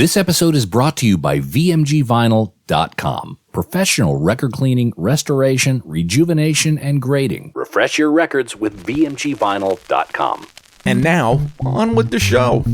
This episode is brought to you by VMGVinyl.com. Professional record cleaning, restoration, rejuvenation, and grading. Refresh your records with VMGVinyl.com. And now, on with the show.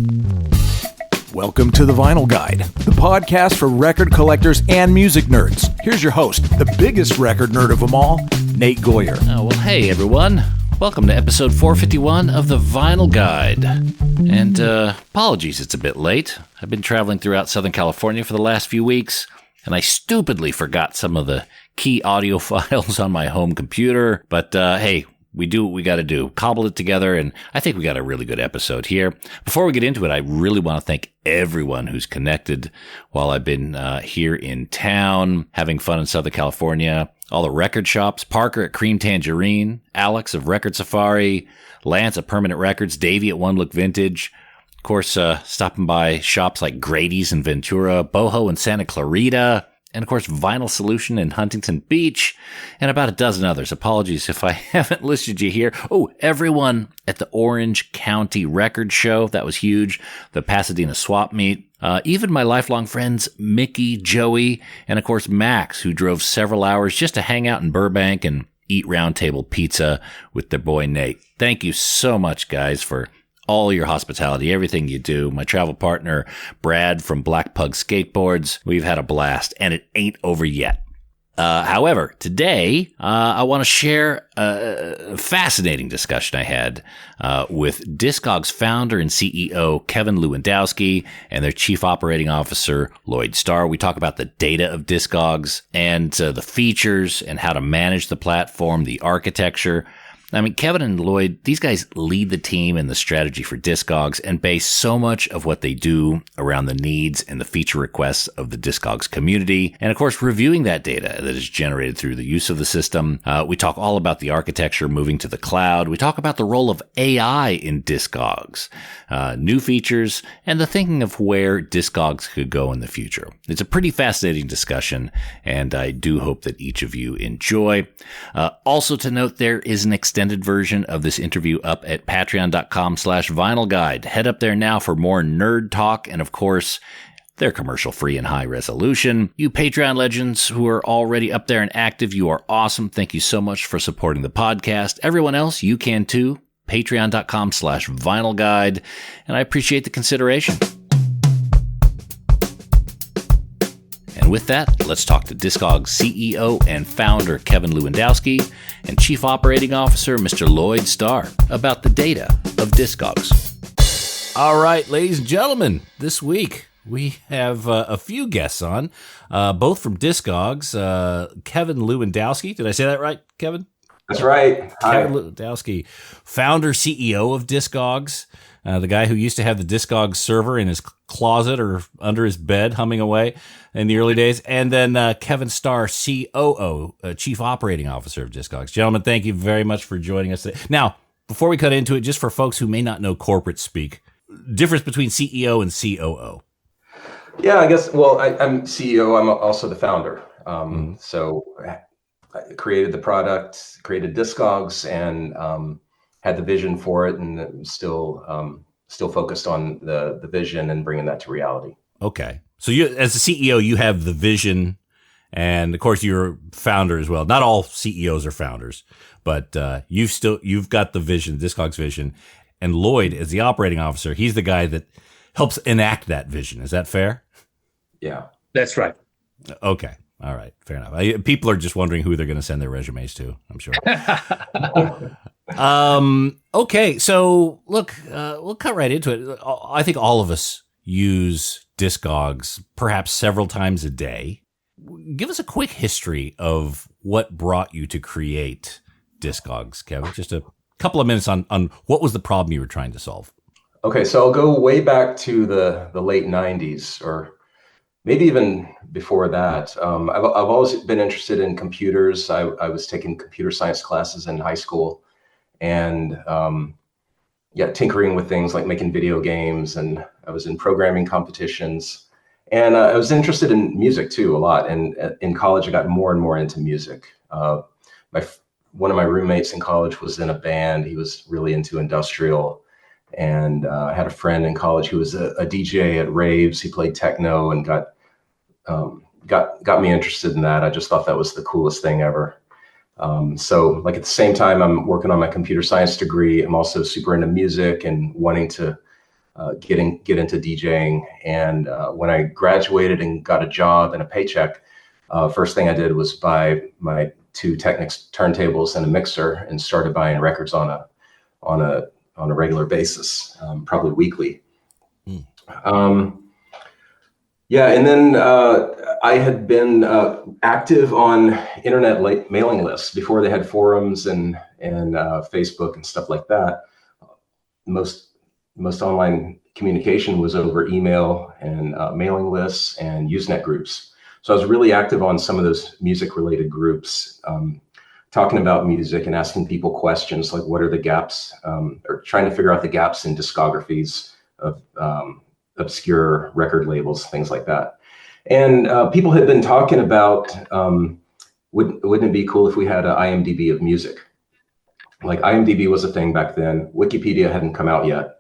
Welcome to The Vinyl Guide, the podcast for record collectors and music nerds. Here's your host, the biggest record nerd of them all, Nate Goyer. Oh, well, hey, everyone. Welcome to episode 451 of The Vinyl Guide. And apologies, it's a bit late. I've been traveling throughout Southern California for the last few weeks, and I stupidly forgot some of the key audio files on my home computer. But hey, we do what we got to do. Cobbled it together, and I think we got a really good episode here. Before we get into it, I really want to thank everyone who's connected while I've been here in town, having fun in Southern California. All the record shops, Parker at Cream Tangerine, Alex of Record Safari, Lance at Permanent Records, Davey at One Look Vintage. Of course, stopping by shops like Grady's in Ventura, Boho in Santa Clarita, and of course, Vinyl Solution in Huntington Beach, and about a dozen others. Apologies if I haven't listed you here. Oh, everyone at the Orange County Record Show. That was huge. The Pasadena Swap Meet. Even my lifelong friends, Mickey, Joey, and of course, Max, who drove several hours just to hang out in Burbank and eat round table pizza with their boy Nate. Thank you so much, guys, for all your hospitality, everything you do. My travel partner, Brad from Black Pug Skateboards. We've had a blast, and it ain't over yet. However, today, I want to share a fascinating discussion I had with Discogs founder and CEO Kevin Lewandowski and their chief operating officer, Lloyd Starr. We talk about the data of Discogs and the features and how to manage the platform, the architecture. I mean, Kevin and Lloyd, these guys lead the team and the strategy for Discogs and base so much of what they do around the needs and the feature requests of the Discogs community. And of course, reviewing that data that is generated through the use of the system. We talk all about the architecture moving to the cloud. We talk about the role of AI in Discogs, new features, and the thinking of where Discogs could go in the future. It's a pretty fascinating discussion, and I do hope that each of you enjoy. Also to note, there is an extended version of this interview up at patreon.com/vinylguide. Head up there now for more nerd talk, and of course, they're commercial free and high resolution. You Patreon legends who are already up there and active, you are awesome. Thank you so much for supporting the podcast. Everyone else, you can too. Patreon.com/vinylguide, and I appreciate the consideration. And with that, let's talk to Discogs CEO and founder Kevin Lewandowski and Chief Operating Officer Mr. Lloyd Starr about the data of Discogs. All right, ladies and gentlemen, this week we have a few guests on, both from Discogs. Kevin Lewandowski, did I say that right, Kevin? That's right. Hi. Kevin Lewandowski, founder, CEO of Discogs. The guy who used to have the Discogs server in his closet or under his bed humming away in the early days. And then Kevin Starr, COO, Chief Operating Officer of Discogs. Gentlemen, thank you very much for joining us today. Now, before we cut into it, just for folks who may not know corporate speak, difference between CEO and COO. Yeah, I guess, well, I'm CEO. I'm also the founder. So I created the product, created Discogs, and had the vision for it, and still focused on the vision and bringing that to reality. Okay. So you, as the CEO, you have the vision, and of course you're founder as well. Not all CEOs are founders, but you've got the vision, Discogs vision. And Lloyd, as the operating officer, he's the guy that helps enact that vision. Is that fair? Yeah. That's right. Okay. All right. Fair enough. People are just wondering who they're going to send their resumes to, I'm sure. Okay. So look, we'll cut right into it. I think all of us use Discogs perhaps several times a day. Give us a quick history of what brought you to create Discogs, Kevin. Just a couple of minutes on what was the problem you were trying to solve. Okay. So I'll go way back to the late 90s, or maybe even before that. I've always been interested in computers. I was taking computer science classes in high school, and tinkering with things like making video games, and I was in programming competitions, and I was interested in music too a lot. And in college, I got more and more into music. One of my roommates in college was in a band. He was really into industrial, And I had a friend in college who was a DJ at raves. He played techno and got me interested in that. I just thought that was the coolest thing ever. So like at the same time, I'm working on my computer science degree. I'm also super into music and wanting to get into DJing. And when I graduated and got a job and a paycheck, first thing I did was buy my 2 Technics turntables and a mixer and started buying records on a regular basis, probably weekly. Yeah, and then I had been active on internet mailing lists before they had forums and Facebook and stuff like that. Most online communication was over email and mailing lists and Usenet groups. So I was really active on some of those music-related groups, talking about music and asking people questions like, what are the gaps, or trying to figure out the gaps in discographies of obscure record labels, things like that. And people had been talking about, wouldn't it be cool if we had an IMDb of music? Like IMDb was a thing back then. Wikipedia hadn't come out yet,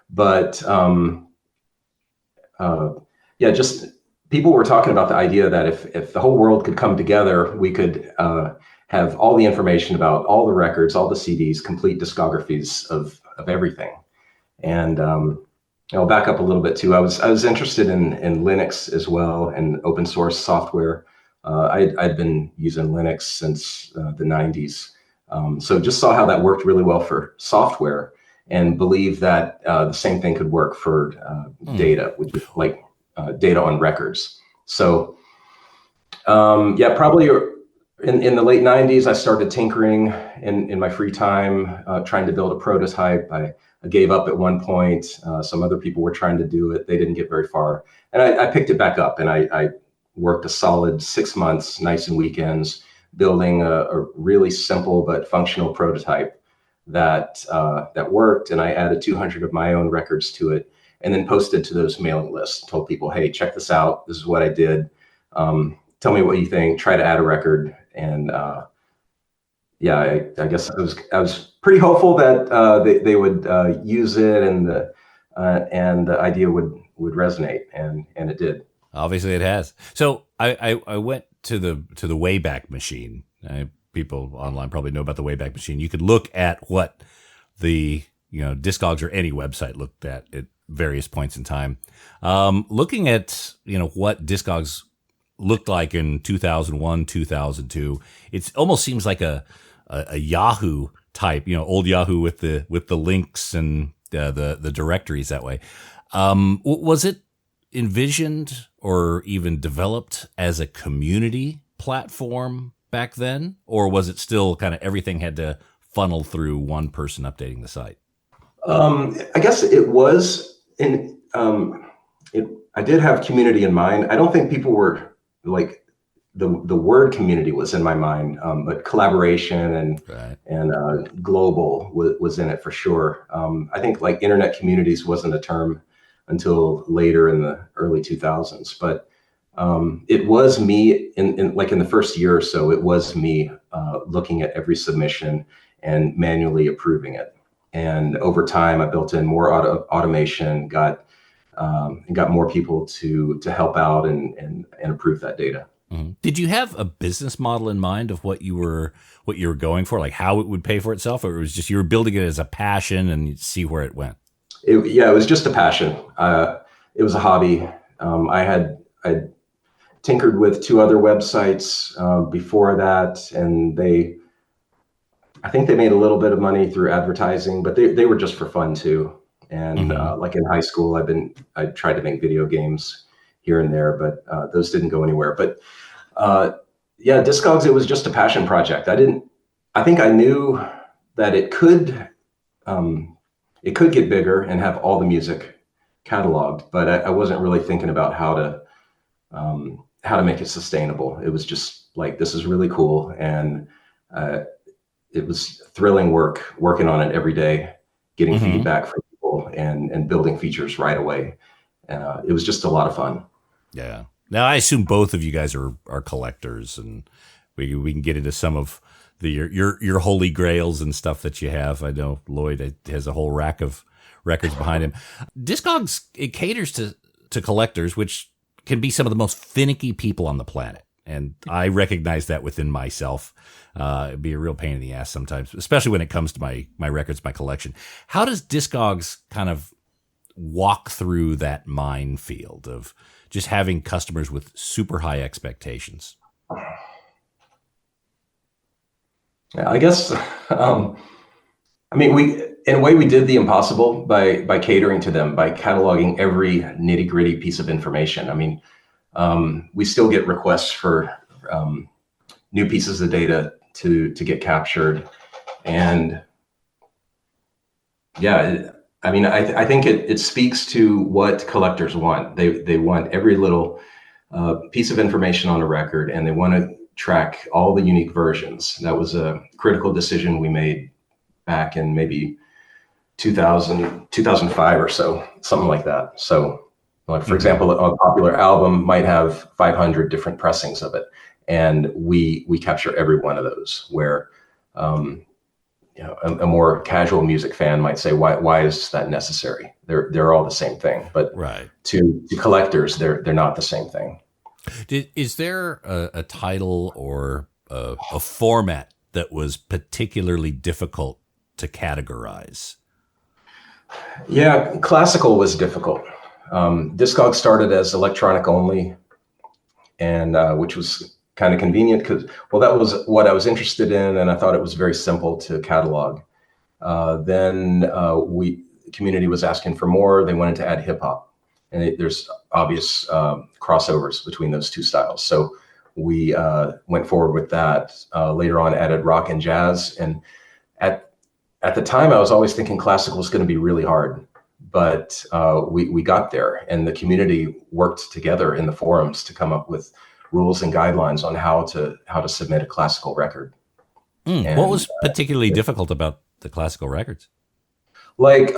but yeah, just people were talking about the idea that if the whole world could come together, we could have all the information about all the records, all the CDs, complete discographies of everything. And I'll back up a little bit too. I was interested in Linux as well and open source software. I'd been using Linux since the 90s. So just saw how that worked really well for software and believed that the same thing could work for data, which is like data on records. So yeah, probably in the late 90s, I started tinkering in my free time, trying to build a prototype. I gave up at one point. Some other people were trying to do it. They didn't get very far. And I picked it back up and I worked a solid 6 months, nights and weekends, building a really simple but functional prototype that worked. And I added 200 of my own records to it and then posted to those mailing lists, told people, hey, check this out. This is what I did. Tell me what you think, try to add a record. And yeah, I guess I was pretty hopeful that they would use it and the idea would resonate, and it did. Obviously, it has. So I went to the Wayback Machine. People online probably know about the Wayback Machine. You could look at what the Discogs or any website looked at various points in time. Looking at what Discogs looked like in 2001, 2002, it almost seems like a Yahoo type, old Yahoo with the links and the directories that way. Was it envisioned or even developed as a community platform back then, or was it still kind of everything had to funnel through one person updating the site? I guess it was I did have community in mind. I don't think people were like the word community was in my mind, but collaboration and global was in it for sure. I think like internet communities wasn't a term until later in the early 2000s, but it was me in the first year or so. It was me looking at every submission and manually approving it. And over time, I built in more automation, got more people to help out and approve that data. Mm-hmm. Did you have a business model in mind of what you were going for, like how it would pay for itself, or it was just you were building it as a passion and you'd see where it went? It was just a passion. It was a hobby. I tinkered with 2 other websites before that, and I think they made a little bit of money through advertising, but they were just for fun too. And like in high school, I tried to make video games here and there, but those didn't go anywhere. But yeah, Discogs, it was just a passion project. I think I knew that it could get bigger and have all the music cataloged, but I wasn't really thinking about how to make it sustainable. It was just like, this is really cool. And it was thrilling working on it every day, getting feedback from people and building features right away. It was just a lot of fun. Yeah. Now I assume both of you guys are collectors, and we can get into some of your holy grails and stuff that you have. I know Lloyd has a whole rack of records behind him. Discogs, it caters to collectors, which can be some of the most finicky people on the planet. And I recognize that within myself. It'd be a real pain in the ass sometimes, especially when it comes to my records, my collection. How does Discogs kind of walk through that minefield of just having customers with super high expectations? Yeah, I guess, in a way, we did the impossible by catering to them, by cataloging every nitty gritty piece of information. I mean, we still get requests for new pieces of data to get captured. And yeah, I think it speaks to what collectors want. They want every little piece of information on a record, and they want to track all the unique versions. That was a critical decision we made back in maybe 2005 or so, something like that. So, like, for example, a popular album might have 500 different pressings of it, and we capture every one of those. Where a more casual music fan might say, why is that necessary? They're all the same thing, but right. to collectors, they're not the same thing. Is there a title or a format that was particularly difficult to categorize? Yeah, classical was difficult. Discogs started as electronic only, and which was kind of convenient because, well, that was what I was interested in, and I thought it was very simple to catalog. Then the community was asking for more. They wanted to add hip hop, and there's obvious crossovers between those two styles. So we went forward with that. Later on, added rock and jazz, and at the time, I was always thinking classical is going to be really hard, but we got there, and the community worked together in the forums to come up with rules and guidelines on how to submit a classical record. What was particularly difficult about the classical records? Like,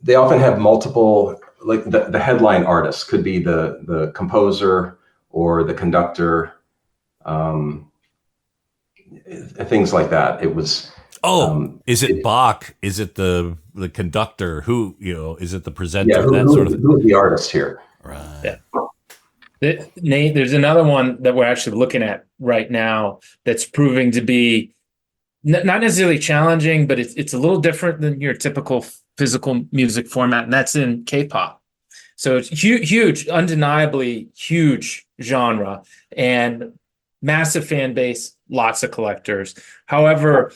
they often have multiple, like the headline artist could be the composer or the conductor, things like that. It was. Is it Bach? Is it the conductor? Who, is it the presenter? Yeah, who's the artist here? Right. Yeah. Nate, there's another one that we're actually looking at right now that's proving to be not necessarily challenging, but it's a little different than your typical physical music format, and that's in K-pop. So it's huge, undeniably huge genre, and massive fan base, lots of collectors. However,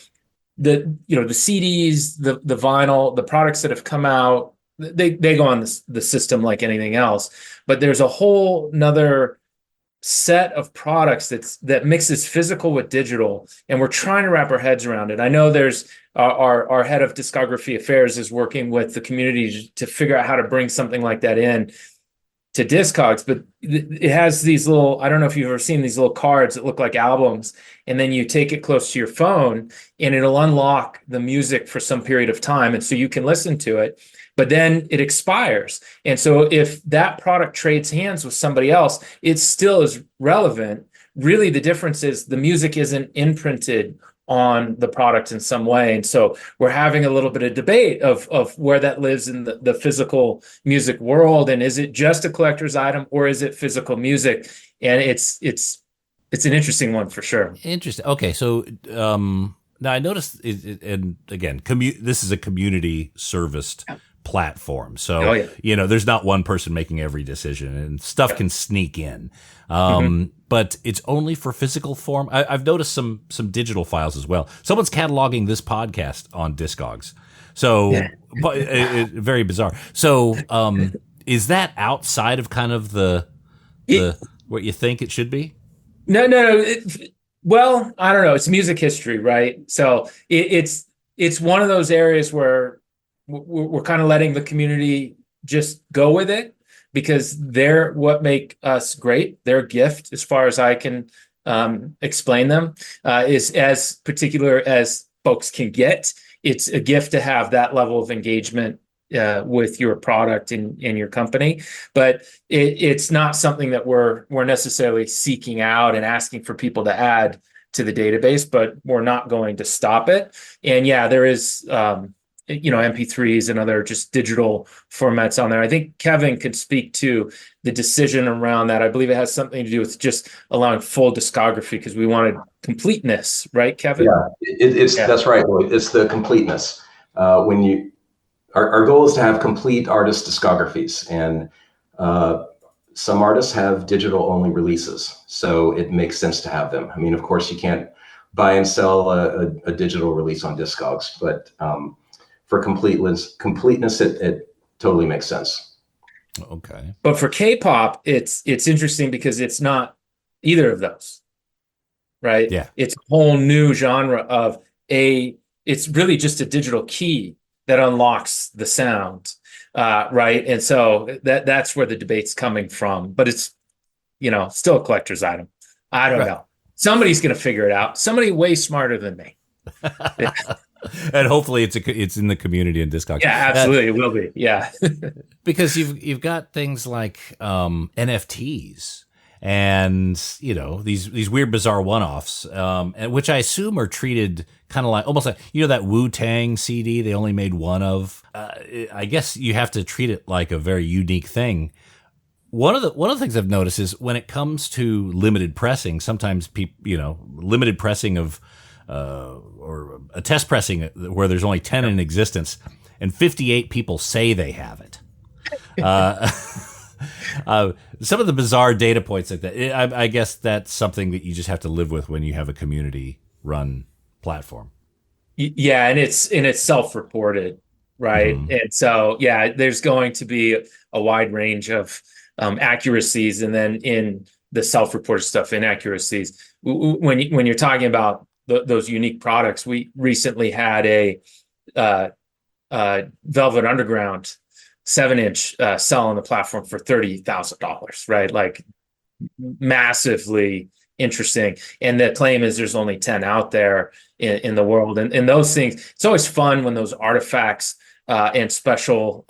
the CDs, the vinyl, the products that have come out, they go on the system like anything else. But there's a whole nother set of products that mixes physical with digital, and we're trying to wrap our heads around it. I know there's our head of discography affairs is working with the community to figure out how to bring something like that in to Discogs, but it has these little, I don't know if you've ever seen these little cards that look like albums, and then you take it close to your phone and it'll unlock the music for some period of time. And so you can listen to it, but then it expires. And so if that product trades hands with somebody else, it still is relevant. Really, the difference is the music isn't imprinted on the product in some way. And so we're having a little bit of debate of where that lives in the physical music world. And is it just a collector's item, or is it physical music? And it's an interesting one for sure. Interesting. Okay. So now I noticed, and again, this is a community serviced platform. So, there's not one person making every decision, and stuff can sneak in. But it's only for physical form. I've noticed some digital files as well. Someone's cataloging this podcast on Discogs. So, very bizarre. So, is that outside of kind of the what you think it should be? No. Well, I don't know. It's music history, right? So it's one of those areas where we're kind of letting the community just go with it, because they're what make us great. Their gift, as far as I can explain them, is as particular as folks can get. It's a gift to have that level of engagement with your product and your company, but it's not something that we're necessarily seeking out and asking for people to add to the database, but we're not going to stop it. And there is MP3s and other just digital formats on there. I think Kevin could speak to the decision around that. I believe it has something to do with just allowing full discography because we wanted completeness, right, Kevin? Yeah, that's right, Lloyd. It's the completeness. Our goal is to have complete artist discographies, and some artists have digital only releases, so it makes sense to have them. I mean, of course, you can't buy and sell a digital release on Discogs, but for completeness, it totally makes sense. Okay. But for K-pop, it's interesting because it's not either of those, right? Yeah. It's a whole new genre of it's really just a digital key that unlocks the sound, right? And so that's where the debate's coming from. But it's, still a collector's item. I don't know. Somebody's going to figure it out. Somebody way smarter than me. Yeah. And hopefully it's in the community in Discogs. Yeah, absolutely, it will be. Yeah, because you've got things like NFTs and these weird bizarre one-offs, and which I assume are treated kind of like almost like that Wu-Tang CD they only made one of. I guess you have to treat it like a very unique thing. One of the things I've noticed is when it comes to limited pressing, sometimes people limited pressing of or a test pressing where there's only 10 in existence and 58 people say they have it. Some of the bizarre data points like that, I guess that's something that you just have to live with when you have a community run platform. Yeah, and it's self-reported, right? Mm-hmm. And so, yeah, there's going to be a wide range of accuracies, and then in the self-reported stuff, inaccuracies. When you're talking about those unique products, we recently had a Velvet Underground 7-inch sell on the platform for $30,000, right? Like massively interesting. And the claim is there's only 10 out there in the world. And those things, it's always fun when those artifacts and special,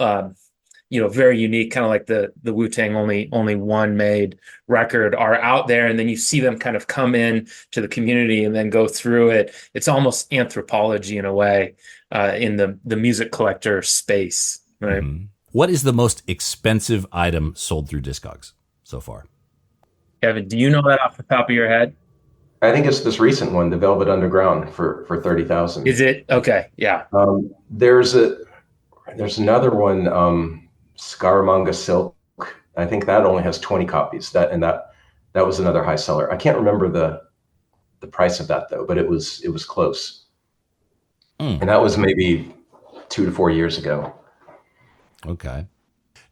very unique, kind of like the Wu-Tang only one made record are out there. And then you see them kind of come in to the community and then go through it. It's almost anthropology in a way in the music collector space, right? Mm-hmm. What is the most expensive item sold through Discogs so far? Kevin, do you know that off the top of your head? I think it's this recent one, the Velvet Underground for $30,000. Is it? Okay, yeah. There's another one, Scaramanga Silk. I think that only has 20 copies. That was another high seller. I can't remember the price of that though, but it was close. And that was maybe 2 to 4 years ago. Okay.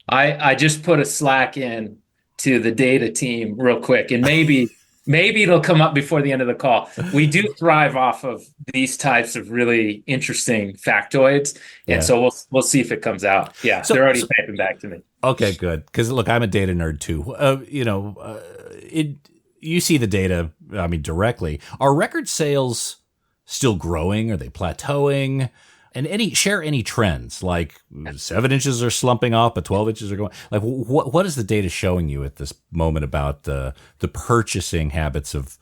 I just put a Slack in to the data team real quick, and maybe it'll come up before the end of the call. We do thrive off of these types of really interesting factoids, and so we'll see if it comes out. Yeah, so, they're already typing back to me. Okay, good. Because look, I'm a data nerd too. You see the data. I mean, directly. Are record sales still growing? Are they plateauing? And share any trends, like 7 inches are slumping off, but 12 inches are going. Like, what is the data showing you at this moment about the purchasing habits of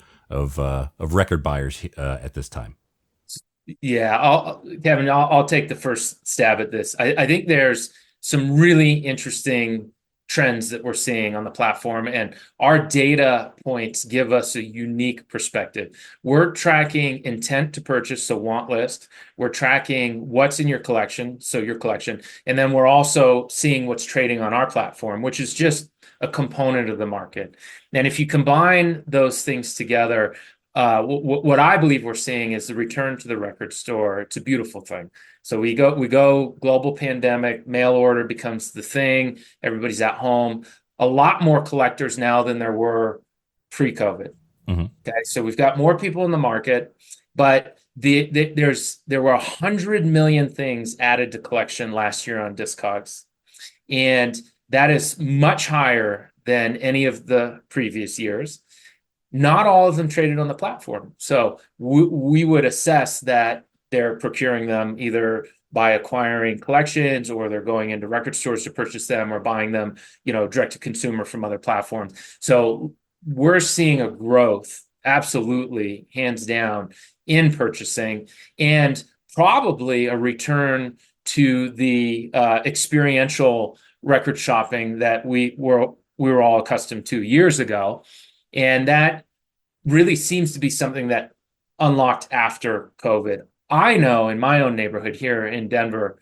record buyers at this time? Yeah, Kevin, I'll take the first stab at this. I think there's some really interesting trends that we're seeing on the platform, and our data points give us a unique perspective. We're tracking intent to purchase, so want list. We're tracking what's in your collection, so your collection, and then we're also seeing what's trading on our platform, which is just a component of the market. And if you combine those things together, what I believe we're seeing is the return to the record store. It's a beautiful thing. So we go global pandemic, mail order becomes the thing. Everybody's at home. A lot more collectors now than there were pre-COVID. Mm-hmm. Okay, so we've got more people in the market, but there were 100 million things added to collection last year on Discogs, and that is much higher than any of the previous years. Not all of them traded on the platform. So we would assess that they're procuring them either by acquiring collections, or they're going into record stores to purchase them, or buying them, direct to consumer from other platforms. So we're seeing a growth, absolutely, hands down, in purchasing, and probably a return to the experiential record shopping that we were all accustomed to years ago. And that really seems to be something that unlocked after COVID. I know in my own neighborhood here in Denver,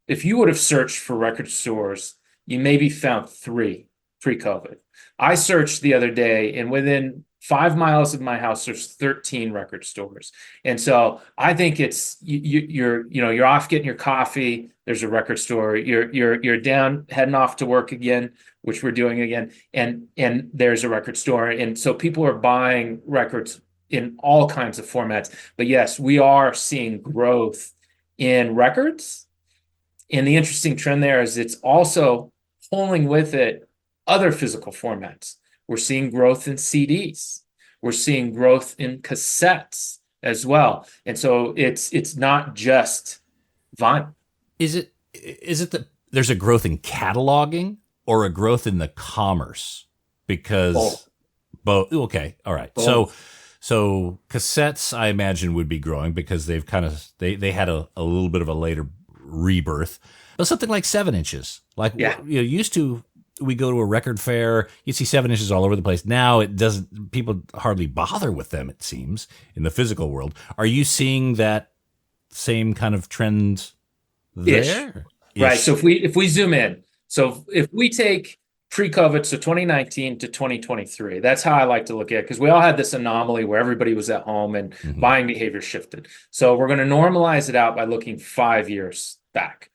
if you would have searched for record stores, you maybe found 3 pre-COVID. I searched the other day, and within 5 miles of my house, there's 13 record stores. And so I think it's you're off getting your coffee. There's a record store. You're down heading off to work again, which we're doing again, and there's a record store. And so people are buying records in all kinds of formats. But yes, we are seeing growth in records. And the interesting trend there is it's also pulling with it other physical formats. We're seeing growth in CDs. We're seeing growth in cassettes as well. And so it's not just vinyl. Is it that there's a growth in cataloging or a growth in the commerce? Because both. Okay. All right. Both. So cassettes, I imagine, would be growing because they've kind of they had a little bit of a later rebirth. But something like 7 inches, like used to. We go to a record fair, you see 7 inches all over the place. Now it doesn't, people hardly bother with them, it seems, in the physical world. Are you seeing that same kind of trend there? Ish. Right. So if we zoom in, so if we take pre-COVID, so 2019 to 2023, that's how I like to look at it, because we all had this anomaly where everybody was at home and buying behavior shifted. So we're going to normalize it out by looking 5 years back.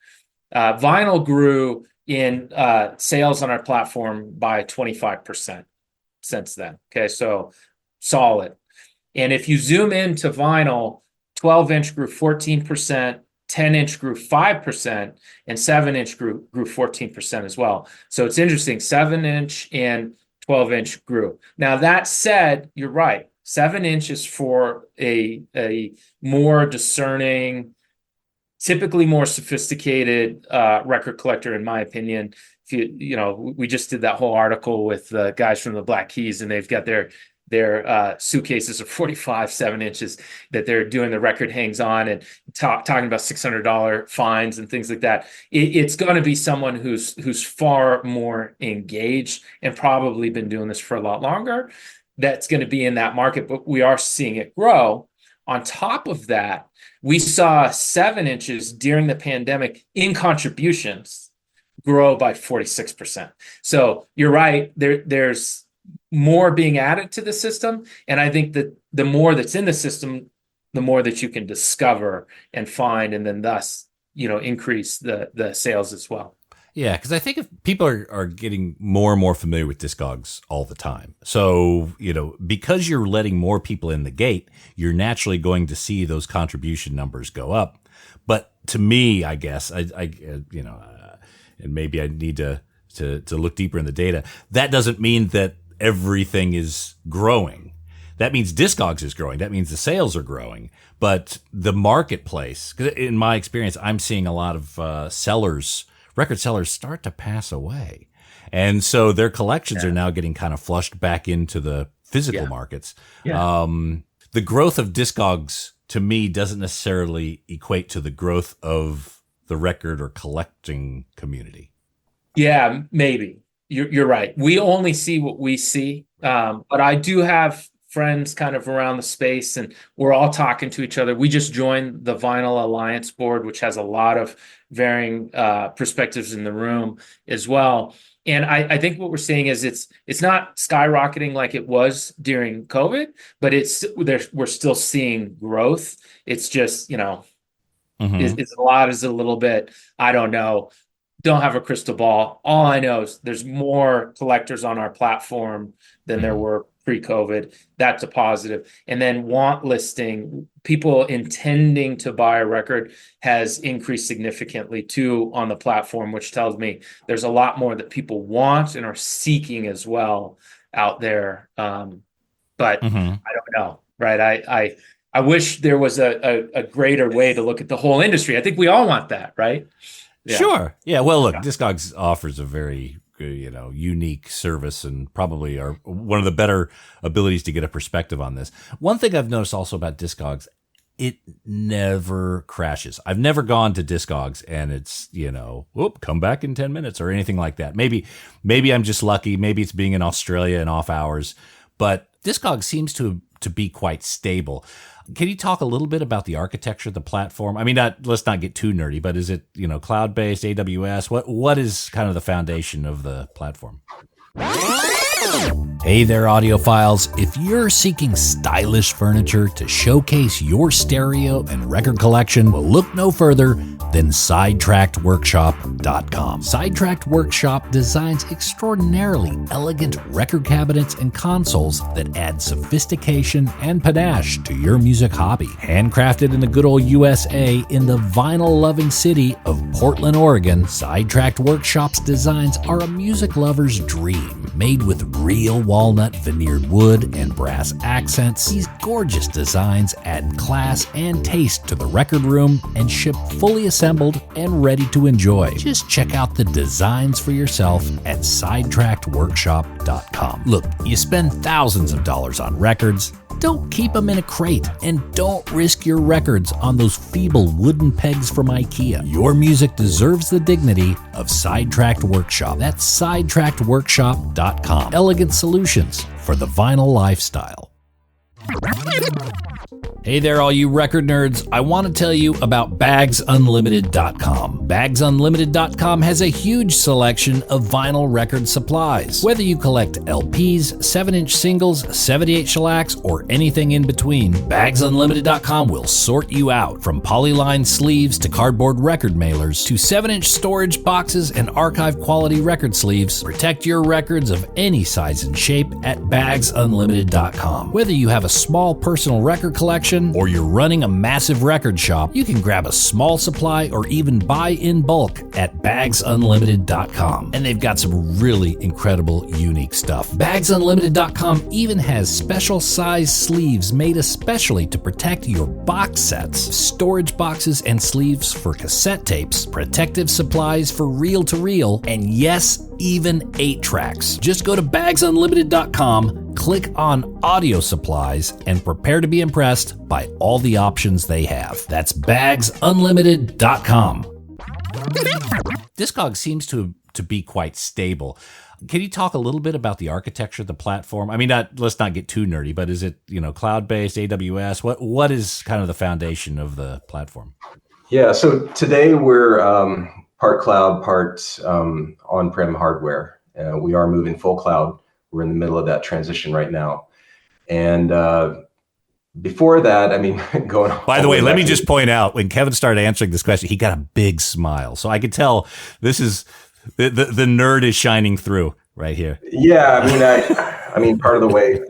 Vinyl grew in sales on our platform by 25% since then. Okay, so solid. And if you zoom into vinyl, 12-inch grew 14%, 10-inch grew 5%, and 7-inch grew 14% as well. So it's interesting, 7-inch and 12-inch grew. Now that said, you're right. 7-inch is for a more discerning, typically more sophisticated record collector, in my opinion. If we just did that whole article with the guys from the Black Keys, and they've got their suitcases of 45 7-inches that they're doing the record hangs on, and talking about $600 fines and things like that. It's going to be someone who's far more engaged and probably been doing this for a lot longer. That's going to be in that market, but we are seeing it grow. On top of that, we saw 7 inches during the pandemic in contributions grow by 46%. So you're right, there's more being added to the system. And I think that the more that's in the system, the more that you can discover and find, and then thus, increase the sales as well. Yeah, because I think if people are getting more and more familiar with Discogs all the time. So, because you're letting more people in the gate, you're naturally going to see those contribution numbers go up. But to me, I guess, and maybe I need to look deeper in the data, that doesn't mean that everything is growing. That means Discogs is growing. That means the sales are growing. But the marketplace, 'cause in my experience, I'm seeing a lot of record sellers start to pass away. And so their collections are now getting kind of flushed back into the physical markets. Yeah. The growth of Discogs, to me, doesn't necessarily equate to the growth of the record or collecting community. Yeah, maybe. You're right. We only see what we see. But I do have friends kind of around the space, and we're all talking to each other. We just joined the Vinyl Alliance board, which has a lot of varying perspectives in the room as well. And I think what we're seeing is it's not skyrocketing like it was during COVID, but we're still seeing growth. It's just, is a lot, is a little bit, I don't know. Don't have a crystal ball. All I know is there's more collectors on our platform than there were pre-COVID. That's a positive. And then want listing, people intending to buy a record has increased significantly too on the platform, which tells me there's a lot more that people want and are seeking as well out there. But I don't know, right? I wish there was a greater way to look at the whole industry. I think we all want that, right? Yeah. Sure. Yeah. Well, look, Discogs offers a very, unique service, and probably are one of the better abilities to get a perspective on this. One thing I've noticed also about Discogs, it never crashes. I've never gone to Discogs and it's, come back in 10 minutes or anything like that. Maybe I'm just lucky. Maybe it's being in Australia and off hours, but Discogs seems to be quite stable. Can you talk a little bit about the architecture of the platform? I mean, let's not get too nerdy, but is it, cloud-based, AWS? What is kind of the foundation of the platform? Hey there, audiophiles. If you're seeking stylish furniture to showcase your stereo and record collection, well, look no further than SidetrackedWorkshop.com. Sidetracked Workshop designs extraordinarily elegant record cabinets and consoles that add sophistication and panache to your music hobby. Handcrafted in the good old USA in the vinyl-loving city of Portland, Oregon, Sidetracked Workshop's designs are a music lover's dream. Made with real walnut veneered wood and brass accents, these gorgeous designs add class and taste to the record room and ship fully assembled and ready to enjoy. Just check out the designs for yourself at SidetrackedWorkshop.com. Look, you spend thousands of dollars on records. Don't keep them in a crate, and don't risk your records on those feeble wooden pegs from IKEA. Your music deserves the dignity of Sidetracked Workshop. That's SidetrackedWorkshop.com. Elegant solutions for the vinyl lifestyle. Hey there, all you record nerds. I want to tell you about BagsUnlimited.com. BagsUnlimited.com has a huge selection of vinyl record supplies. Whether you collect LPs, 7-inch singles, 78 shellacs, or anything in between, BagsUnlimited.com will sort you out. From polyline sleeves to cardboard record mailers to 7-inch storage boxes and archive quality record sleeves, protect your records of any size and shape at BagsUnlimited.com. Whether you have a small personal record collection or you're running a massive record shop, you can grab a small supply or even buy in bulk at BagsUnlimited.com. And they've got some really incredible, unique stuff. BagsUnlimited.com even has special size sleeves made especially to protect your box sets, storage boxes and sleeves for cassette tapes, protective supplies for reel-to-reel, and yes, even 8-tracks. Just go to BagsUnlimited.com, click on audio supplies, and prepare to be impressed by all the options they have. That's BagsUnlimited.com. Discogs seems to be quite stable. Can you talk a little bit about the architecture of the platform? I mean, let's not get too nerdy, but is it, cloud-based, AWS? What is kind of the foundation of the platform? Yeah, so today we're part cloud, part on-prem hardware. We are moving full cloud. We're in the middle of that transition right now. And before that, I mean, going on. By the way, let me just point out, when Kevin started answering this question, he got a big smile. So I could tell this is the nerd is shining through right here. Yeah, I mean, part of the way,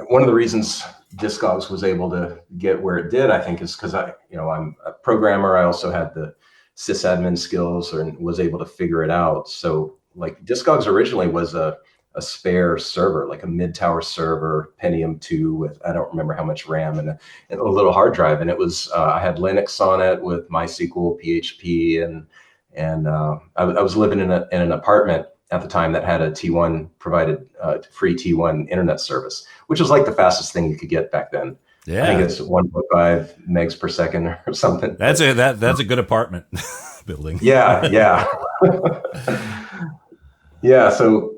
one of the reasons Discogs was able to get where it did, I think, is because I'm a programmer. I also had the sysadmin skills and was able to figure it out. So like Discogs originally was a spare server, like a mid-tower server, Pentium 2 with, I don't remember how much RAM, and a little hard drive. And it was, I had Linux on it with MySQL, PHP, and I was living in an apartment at the time that had a T1 provided free T1 internet service, which was like the fastest thing you could get back then. Yeah, I think it's 1.5 megs per second or something. That's a good apartment building. Yeah. Yeah. So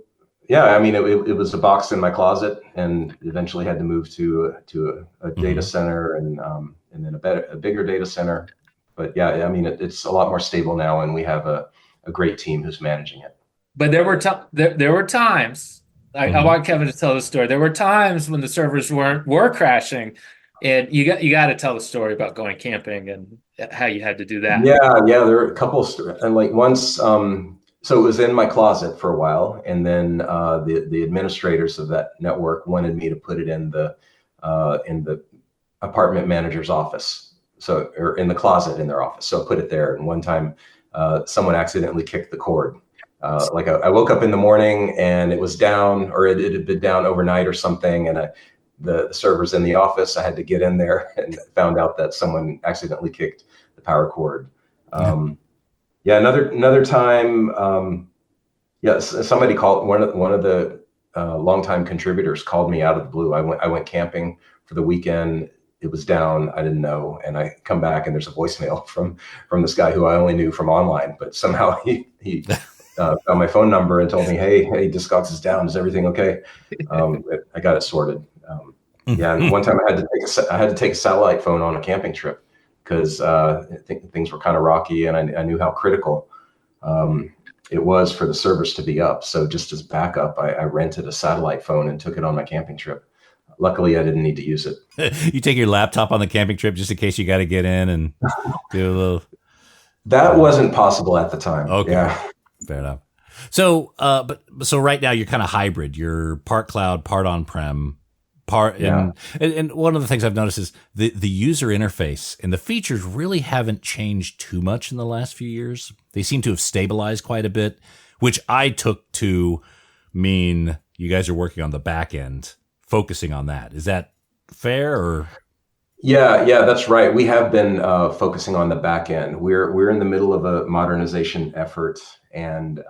yeah, I mean, it was a box in my closet, and eventually had to move to a data center and then a bigger data center. But yeah, I mean, it's a lot more stable now, and we have a great team who's managing it. But there were times. I want Kevin to tell the story. There were times when the servers were crashing, and you got to tell the story about going camping and how you had to do that. Yeah, there were a couple of stories, and like once. So it was in my closet for a while, and then the administrators of that network wanted me to put it in the apartment manager's office, or in the closet in their office. So I put it there. And one time, someone accidentally kicked the cord. Like I woke up in the morning and it was down, or it had been down overnight or something, and the server's in the office. I had to get in there and found out that someone accidentally kicked the power cord. Yeah, another time. Somebody called, one of the longtime contributors called me out of the blue. I went camping for the weekend. it was down. I didn't know, and I come back and there's a voicemail from this guy who I only knew from online, but somehow he found my phone number and told me, hey, Discogs is down. Is everything okay? I got it sorted. Yeah, and one time I had to take a satellite phone on a camping trip because things were kind of rocky, and I knew how critical it was for the service to be up. So just as backup, I rented a satellite phone and took it on my camping trip. Luckily, I didn't need to use it. You take your laptop on the camping trip just in case you got to get in and do a little. That wasn't possible at the time. Okay, yeah. Fair enough. So, so right now you're kind of hybrid. You're part cloud, part on-prem, and one of the things I've noticed is the user interface and the features really haven't changed too much in the last few years. They seem to have stabilized quite a bit, which I took to mean you guys are working on the back end, focusing on that. Is that fair or? Yeah, that's right. We have been focusing on the back end. We're in the middle of a modernization effort, and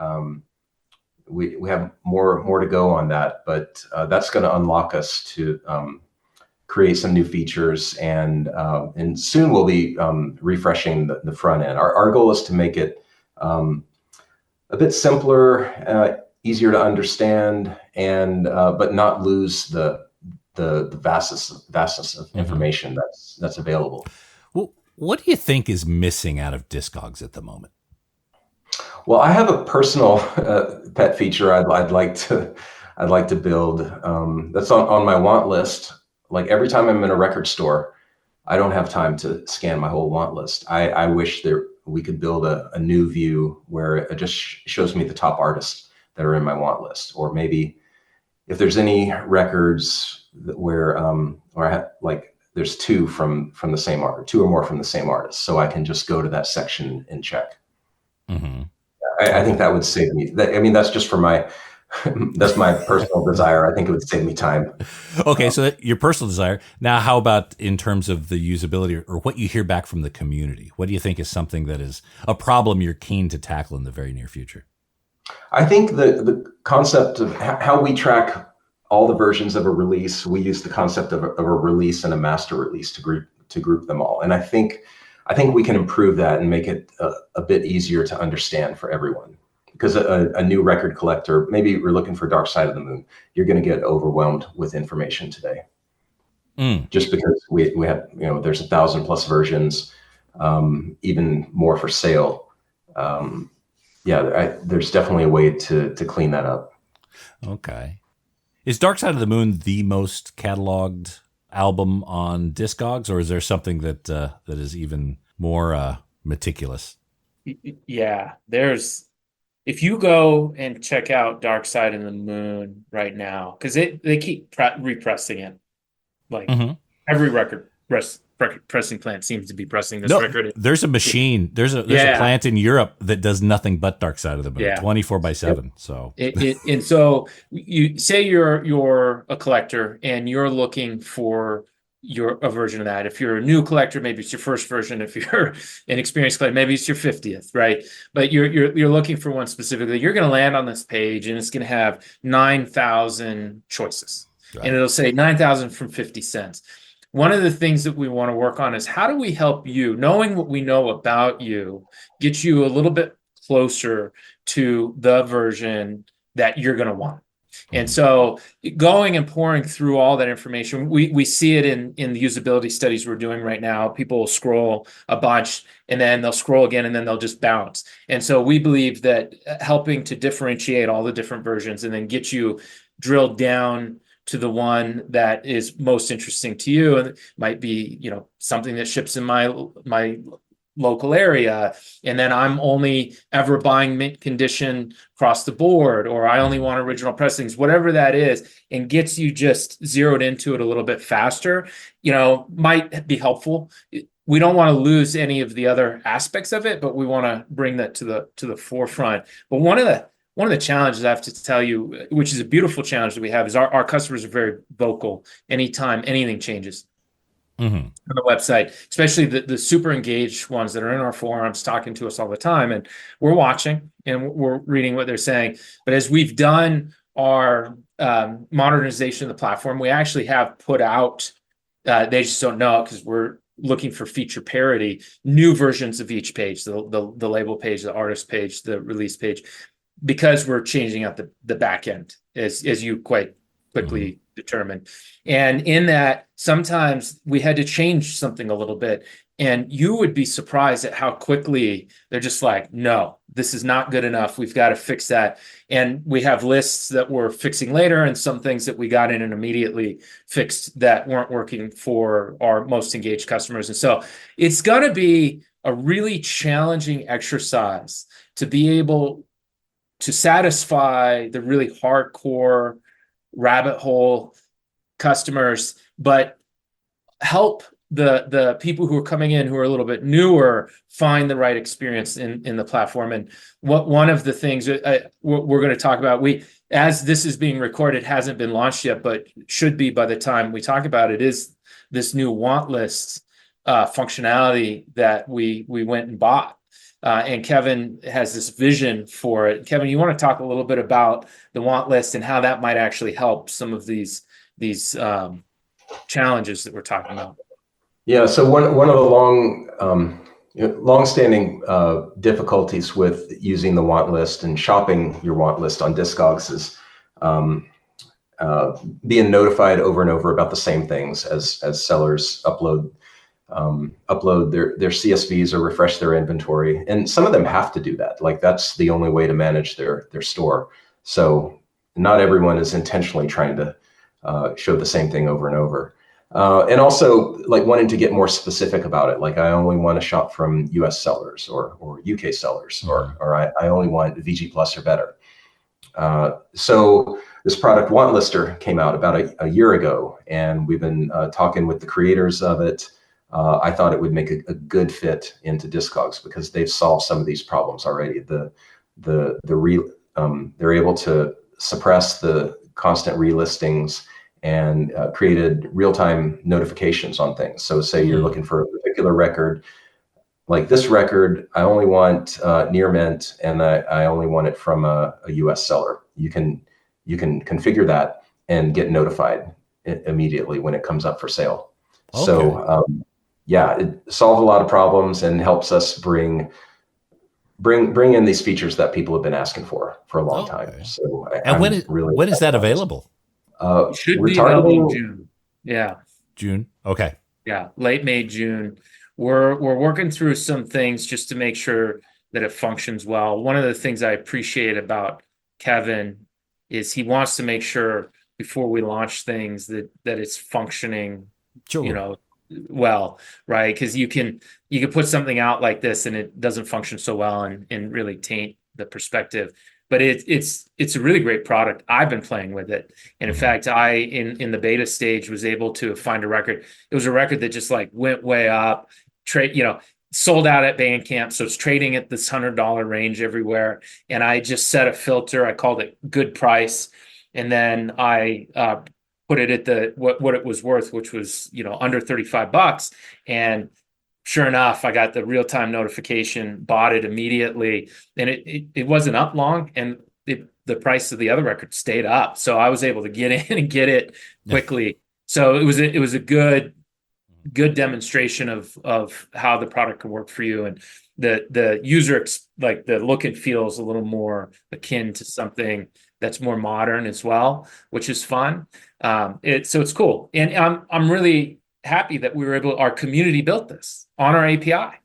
we have more to go on that. But that's going to unlock us to create some new features, and soon we'll be refreshing the front end. Our goal is to make it a bit simpler, easier to understand, and but not lose the vastness of information that's available. Well, what do you think is missing out of Discogs at the moment? Well, I have a personal pet feature I'd like to build. That's on my want list. Like every time I'm in a record store, I don't have time to scan my whole want list. I wish we could build a new view where it just shows me the top artists that are in my want list, or maybe if there's any records where there's two from the same artist, two or more from the same artist, so I can just go to that section and check. Mm-hmm. I think that would save me. That's just for that's my personal desire. I think it would save me time. Okay, so your personal desire. Now, how about in terms of the usability or what you hear back from the community? What do you think is something that is a problem you're keen to tackle in the very near future? I think the concept of how we track all the versions of a release, we use the concept of a release and a master release to group them all. And I think we can improve that and make it a bit easier to understand for everyone. Because a new record collector, maybe you're looking for Dark Side of the Moon, you're going to get overwhelmed with information today. Just because we have, there's 1,000+ versions, even more for sale. There's definitely a way to clean that up. Okay. Is Dark Side of the Moon the most cataloged album on Discogs, or is there something that is even more meticulous? Yeah, if you go and check out Dark Side of the Moon right now, because they keep repressing it, like every record pressing plant seems to be pressing this record. There's a machine. There's a plant in Europe that does nothing but Dark Side of the Moon, 24/7. Yep. So and so you say you're a collector and you're looking for a version of that. If you're a new collector, maybe it's your first version. If you're an experienced collector, maybe it's your 50th, right? But you're looking for one specifically. You're going to land on this page and it's going to have 9,000 choices, right? And it'll say 9,000 from 50 cents. One of the things that we want to work on is how do we help you, knowing what we know about you, get you a little bit closer to the version that you're going to want. And so going and pouring through all that information, we see it in the usability studies we're doing right now. People will scroll a bunch and then they'll scroll again and then they'll just bounce. And so we believe that helping to differentiate all the different versions and then get you drilled down to the one that is most interesting to you, and it might be, something that ships in my local area, and then I'm only ever buying mint condition across the board, or I only want original pressings, whatever that is, and gets you just zeroed into it a little bit faster, might be helpful. We don't want to lose any of the other aspects of it, but we want to bring that to the forefront. But one of the challenges I have to tell you, which is a beautiful challenge that we have, is our customers are very vocal anytime anything changes. On the website, especially the super engaged ones that are in our forums talking to us all the time, and we're watching and we're reading what they're saying. But as we've done our modernization of the platform, we actually have put out They just don't know it because we're looking for feature parity, new versions of each page, the label page, the artist page, the release page, because we're changing out the back end, as you quite quickly determined. And in that, sometimes we had to change something a little bit. And you would be surprised at how quickly they're just like, no, this is not good enough. We've got to fix that. And we have lists that we're fixing later and some things that we got in and immediately fixed that weren't working for our most engaged customers. And so it's going to be a really challenging exercise to be able to satisfy the really hardcore rabbit hole customers, but help the people who are coming in who are a little bit newer find the right experience in the platform. And one of the things we're going to talk about, as this is being recorded, hasn't been launched yet, but should be by the time we talk about it, is this new want list functionality that we went and bought. And Kevin has this vision for it. Kevin, you want to talk a little bit about the want list and how that might actually help some of these challenges that we're talking about? Yeah, so one of the long-standing difficulties with using the want list and shopping your want list on Discogs is being notified over and over about the same things as sellers upload their CSVs or refresh their inventory. And some of them have to do that. Like, that's the only way to manage their store. So not everyone is intentionally trying to show the same thing over and over. And also, like, wanting to get more specific about it. Like, I only want to shop from US sellers or UK sellers, or I only want VG Plus or better. So this product Want Lister came out about a year ago, and we've been talking with the creators of it. I thought it would make a good fit into Discogs because they've solved some of these problems already. They're able to suppress the constant relistings and created real-time notifications on things. So say you're looking for a particular record, like this record, I only want near mint, and I only want it from a US seller. You can configure that and get notified immediately when it comes up for sale. Okay. So it solves a lot of problems and helps us bring in these features that people have been asking for a long time. So when is that available? Should be available in June. Yeah. June. Okay. Yeah. Late May, June. We're working through some things just to make sure that it functions well. One of the things I appreciate about Kevin is he wants to make sure before we launch things that it's functioning, well, right? Because you can put something out like this and it doesn't function so well and really taint the perspective. But it's a really great product. I've been playing with it. And in fact, I in the beta stage was able to find a record. It was a record that just like went way up, sold out at Bandcamp. So it's trading at this $100 range everywhere. And I just set a filter. I called it good price. And then I put it at what it was worth, which was, under $35. And sure enough, I got the real-time notification, bought it immediately, and it wasn't up long, and the price of the other record stayed up. So I was able to get in and get it quickly. So it was a good demonstration of how the product can work for you, and the user like the look and feel is a little more akin to something that's more modern as well, which is fun. So it's cool, and I'm really happy that our community built this on our API.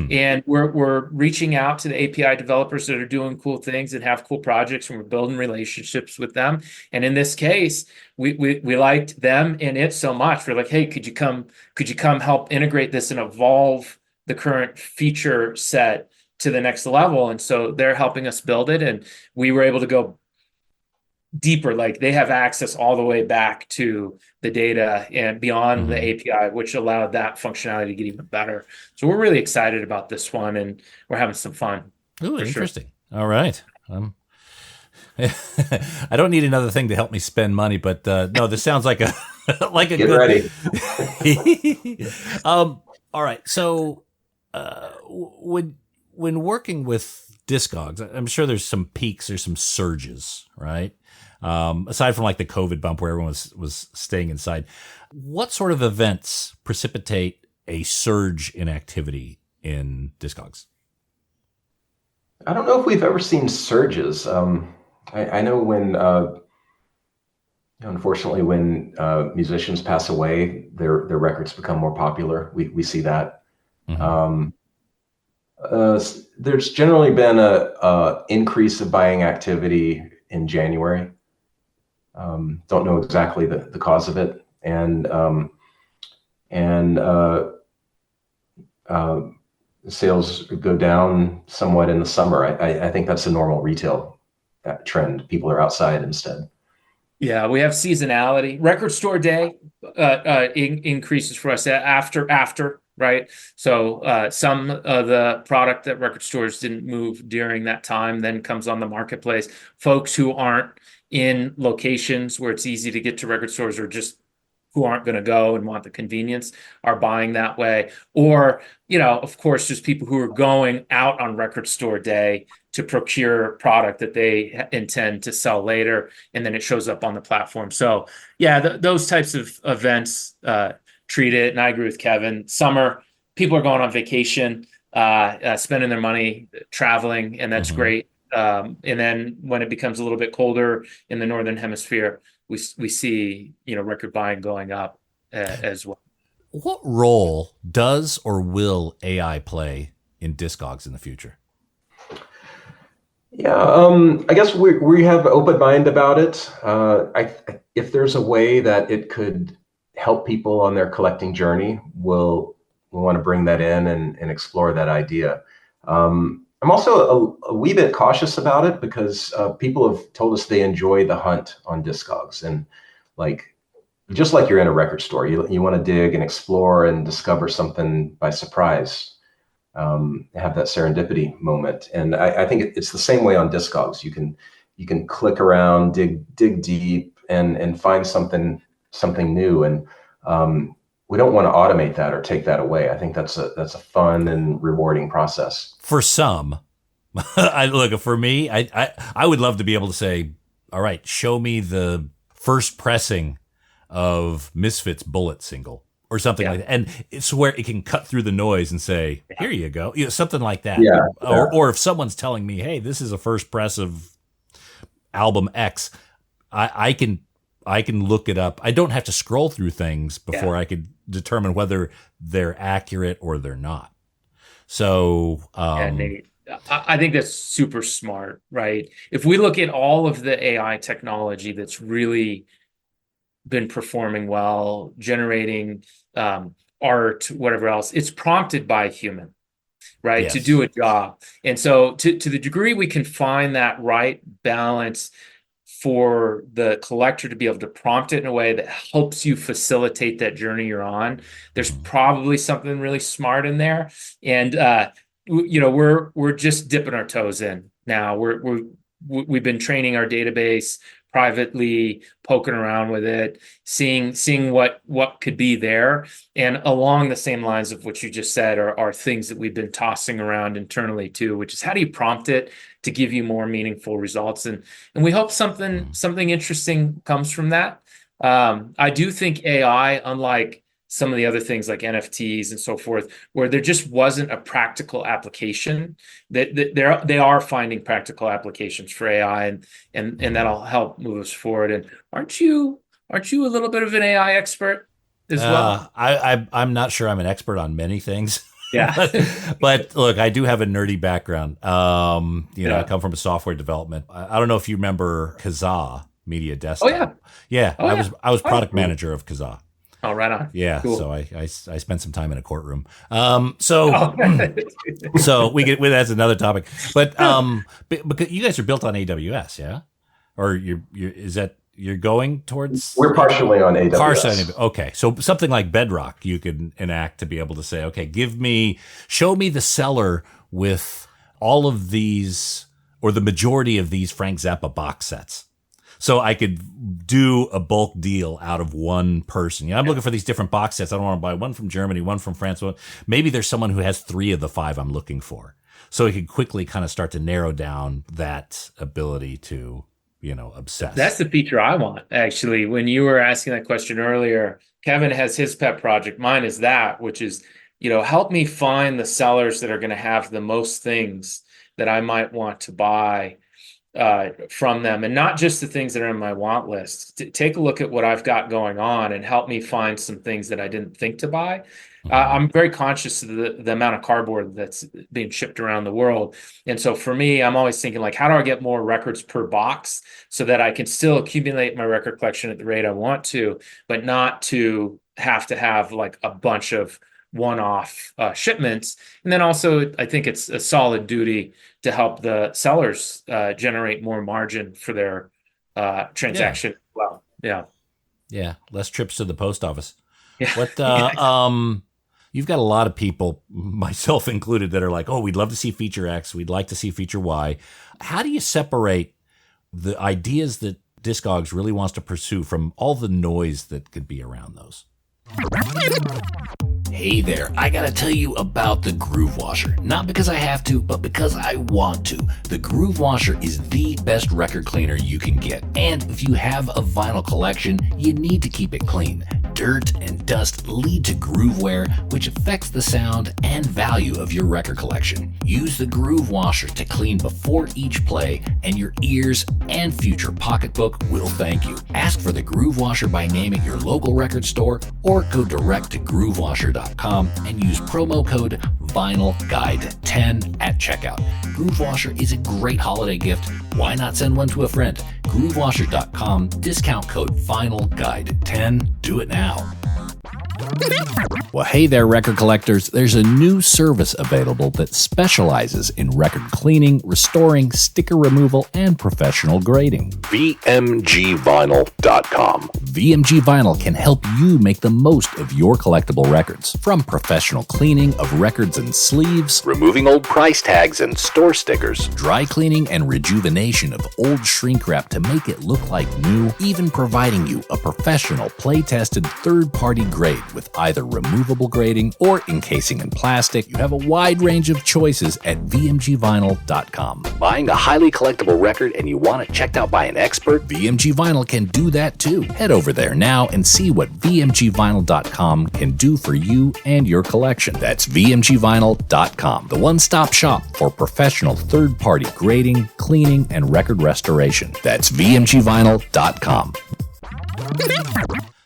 And we're reaching out to the API developers that are doing cool things and have cool projects, and we're building relationships with them. And in this case, we liked them and it so much. We're like, hey, could you come help integrate this and evolve the current feature set to the next level? And so they're helping us build it, and we were able to go deeper. Like, they have access all the way back to the data and beyond the API, which allowed that functionality to get even better. So we're really excited about this one, and we're having some fun. Ooh, interesting. Sure. All right. I don't need another thing to help me spend money, but no, this sounds like a like a Get good ready. All right. So when working with Discogs, I'm sure there's some peaks or some surges, right? Aside from like the COVID bump where everyone was staying inside, what sort of events precipitate a surge in activity in Discogs? I don't know if we've ever seen surges. I know when, unfortunately, when musicians pass away, their records become more popular. We see that. Mm-hmm. There's generally been a increase of buying activity in January. Don't know exactly the cause of it, and sales go down somewhat in the summer. I think that's a normal retail trend. People are outside instead. Yeah, we have seasonality. Record store day increases for us after, right? So some of the product that record stores didn't move during that time then comes on the marketplace. Folks who aren't in locations where it's easy to get to record stores, or just who aren't going to go and want the convenience, are buying that way. Or, of course, just people who are going out on record store day to procure product that they intend to sell later, and then it shows up on the platform. So yeah, those types of events treat it. And I agree with Kevin. Summer, people are going on vacation, spending their money traveling, and that's great. And then when it becomes a little bit colder in the Northern Hemisphere, we see, record buying going up as well. What role does or will AI play in Discogs in the future? Yeah, I guess we have an open mind about it. If there's a way that it could help people on their collecting journey, we'll want to bring that in and explore that idea. I'm also a wee bit cautious about it because people have told us they enjoy the hunt on Discogs, and just like you're in a record store, you want to dig and explore and discover something by surprise. Have that serendipity moment, and I think it's the same way on Discogs. You can click around, dig deep, and find something new. And we don't want to automate that or take that away. I think that's a fun and rewarding process for some. For me, I would love to be able to say, all right, show me the first pressing of Misfits Bullet single, or something like that. And it's where it can cut through the noise and say, here you go. Something like that. Yeah. Or if someone's telling me, hey, this is a first press of album X, I can look it up. I don't have to scroll through things before I could determine whether they're accurate or they're not. So Nate, I think that's super smart, right? If we look at all of the AI technology that's really been performing well, generating art, whatever else, it's prompted by a human, right? Yes. To do a job. And so to the degree we can find that right balance for the collector to be able to prompt it in a way that helps you facilitate that journey you're on, there's probably something really smart in there. And we're just dipping our toes in now. We've been training our database privately, poking around with it, seeing what could be there. And along the same lines of what you just said are things that we've been tossing around internally too, which is how do you prompt it to give you more meaningful results? And we hope something interesting comes from that. I do think AI, unlike some of the other things like NFTs and so forth, where there just wasn't a practical application, that they are finding practical applications for AI, and that'll help move us forward. And aren't you a little bit of an AI expert as well? I'm not sure I'm an expert on many things. Yeah. But look, I do have a nerdy background. I come from a software development. I don't know if you remember Kazaa Media Desktop. Oh yeah. Yeah. I was product manager of Kazaa. Oh, right on. Yeah, cool. So I spent some time in a courtroom. So that's another topic. But because you guys are built on AWS, yeah? Or you're going towards? We're partially on AWS. Okay, so something like Bedrock you could enact to be able to say, okay, show me the seller with all of these or the majority of these Frank Zappa box sets. So I could do a bulk deal out of one person. I'm looking for these different box sets. I don't want to buy one from Germany, one from France. Maybe there's someone who has 3 of the 5 I'm looking for. So it could quickly kind of start to narrow down that ability to obsessed. That's the feature I want, actually. When you were asking that question earlier, Kevin has his pet project. Mine is that, which is, help me find the sellers that are going to have the most things that I might want to buy from them, and not just the things that are in my want list. Take a look at what I've got going on and help me find some things that I didn't think to buy. I'm very conscious of the amount of cardboard that's being shipped around the world. And so for me, I'm always thinking, like, how do I get more records per box so that I can still accumulate my record collection at the rate I want to, but not to have like a bunch of one-off shipments. And then also, I think it's a solid duty to help the sellers generate more margin for their transaction. Well, yeah, less trips to the post office. Yeah. What you've got a lot of people, myself included, that are like, oh, we'd love to see feature X, we'd like to see feature Y. How do you separate the ideas that Discogs really wants to pursue from all the noise that could be around those? Hey there, I gotta tell you about the Groove Washer. Not because I have to, but because I want to. The Groove Washer is the best record cleaner you can get. And if you have a vinyl collection, you need to keep it clean. Dirt and dust lead to groove wear, which affects the sound and value of your record collection. Use the Groove Washer to clean before each play, and your ears and future pocketbook will thank you. Ask for the Groove Washer by name at your local record store, or go direct to groovewasher.com and use promo code VinylGuide10 at checkout. Groove Washer is a great holiday gift. Why not send one to a friend? groovewasher.com, discount code VinylGuide10. Do it now. Well, hey there, record collectors. There's a new service available that specializes in record cleaning, restoring, sticker removal, and professional grading. VMGvinyl.com. VMG Vinyl can help you make the most of your collectible records. From professional cleaning of records and sleeves, Removing old price tags and store stickers. dry cleaning and rejuvenation of old shrink wrap to make it look like new, even providing you a professional play-tested third-party grade with either removable grading or encasing in plastic. You have a wide range of choices at VMGvinyl.com. Buying a highly collectible record and you want it checked out by an expert? VMG Vinyl can do that too. Head over there now and see what VMGvinyl.com can do for you and your collection. That's VMGvinyl.com, the one-stop shop for professional third-party grading, cleaning, and record restoration. That's VMGvinyl.com.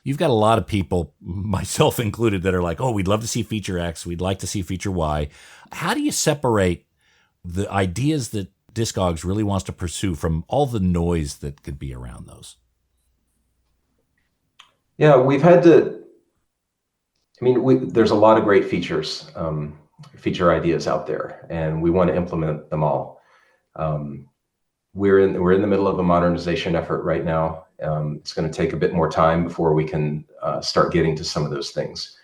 You've got a lot of people, myself included, that are like, oh, we'd love to see feature X, we'd like to see feature Y. How do you separate the ideas that Discogs really wants to pursue from all the noise that could be around those? Yeah, we've had to. There's a lot of great feature ideas out there, and we want to implement them all. We're in the middle of a modernization effort right now. It's going to take a bit more time before we can start getting to some of those things.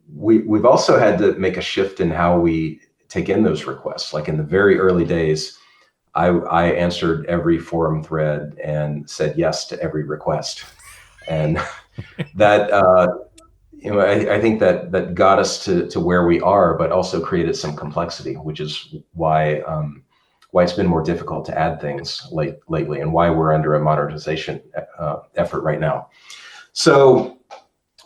We've also had to make a shift in how we take in those requests. Like in the very early days, I answered every forum thread and said yes to every request. And that, I think that got us to where we are, but also created some complexity, which is why it's been more difficult to add things lately, and why we're under a modernization effort right now. So,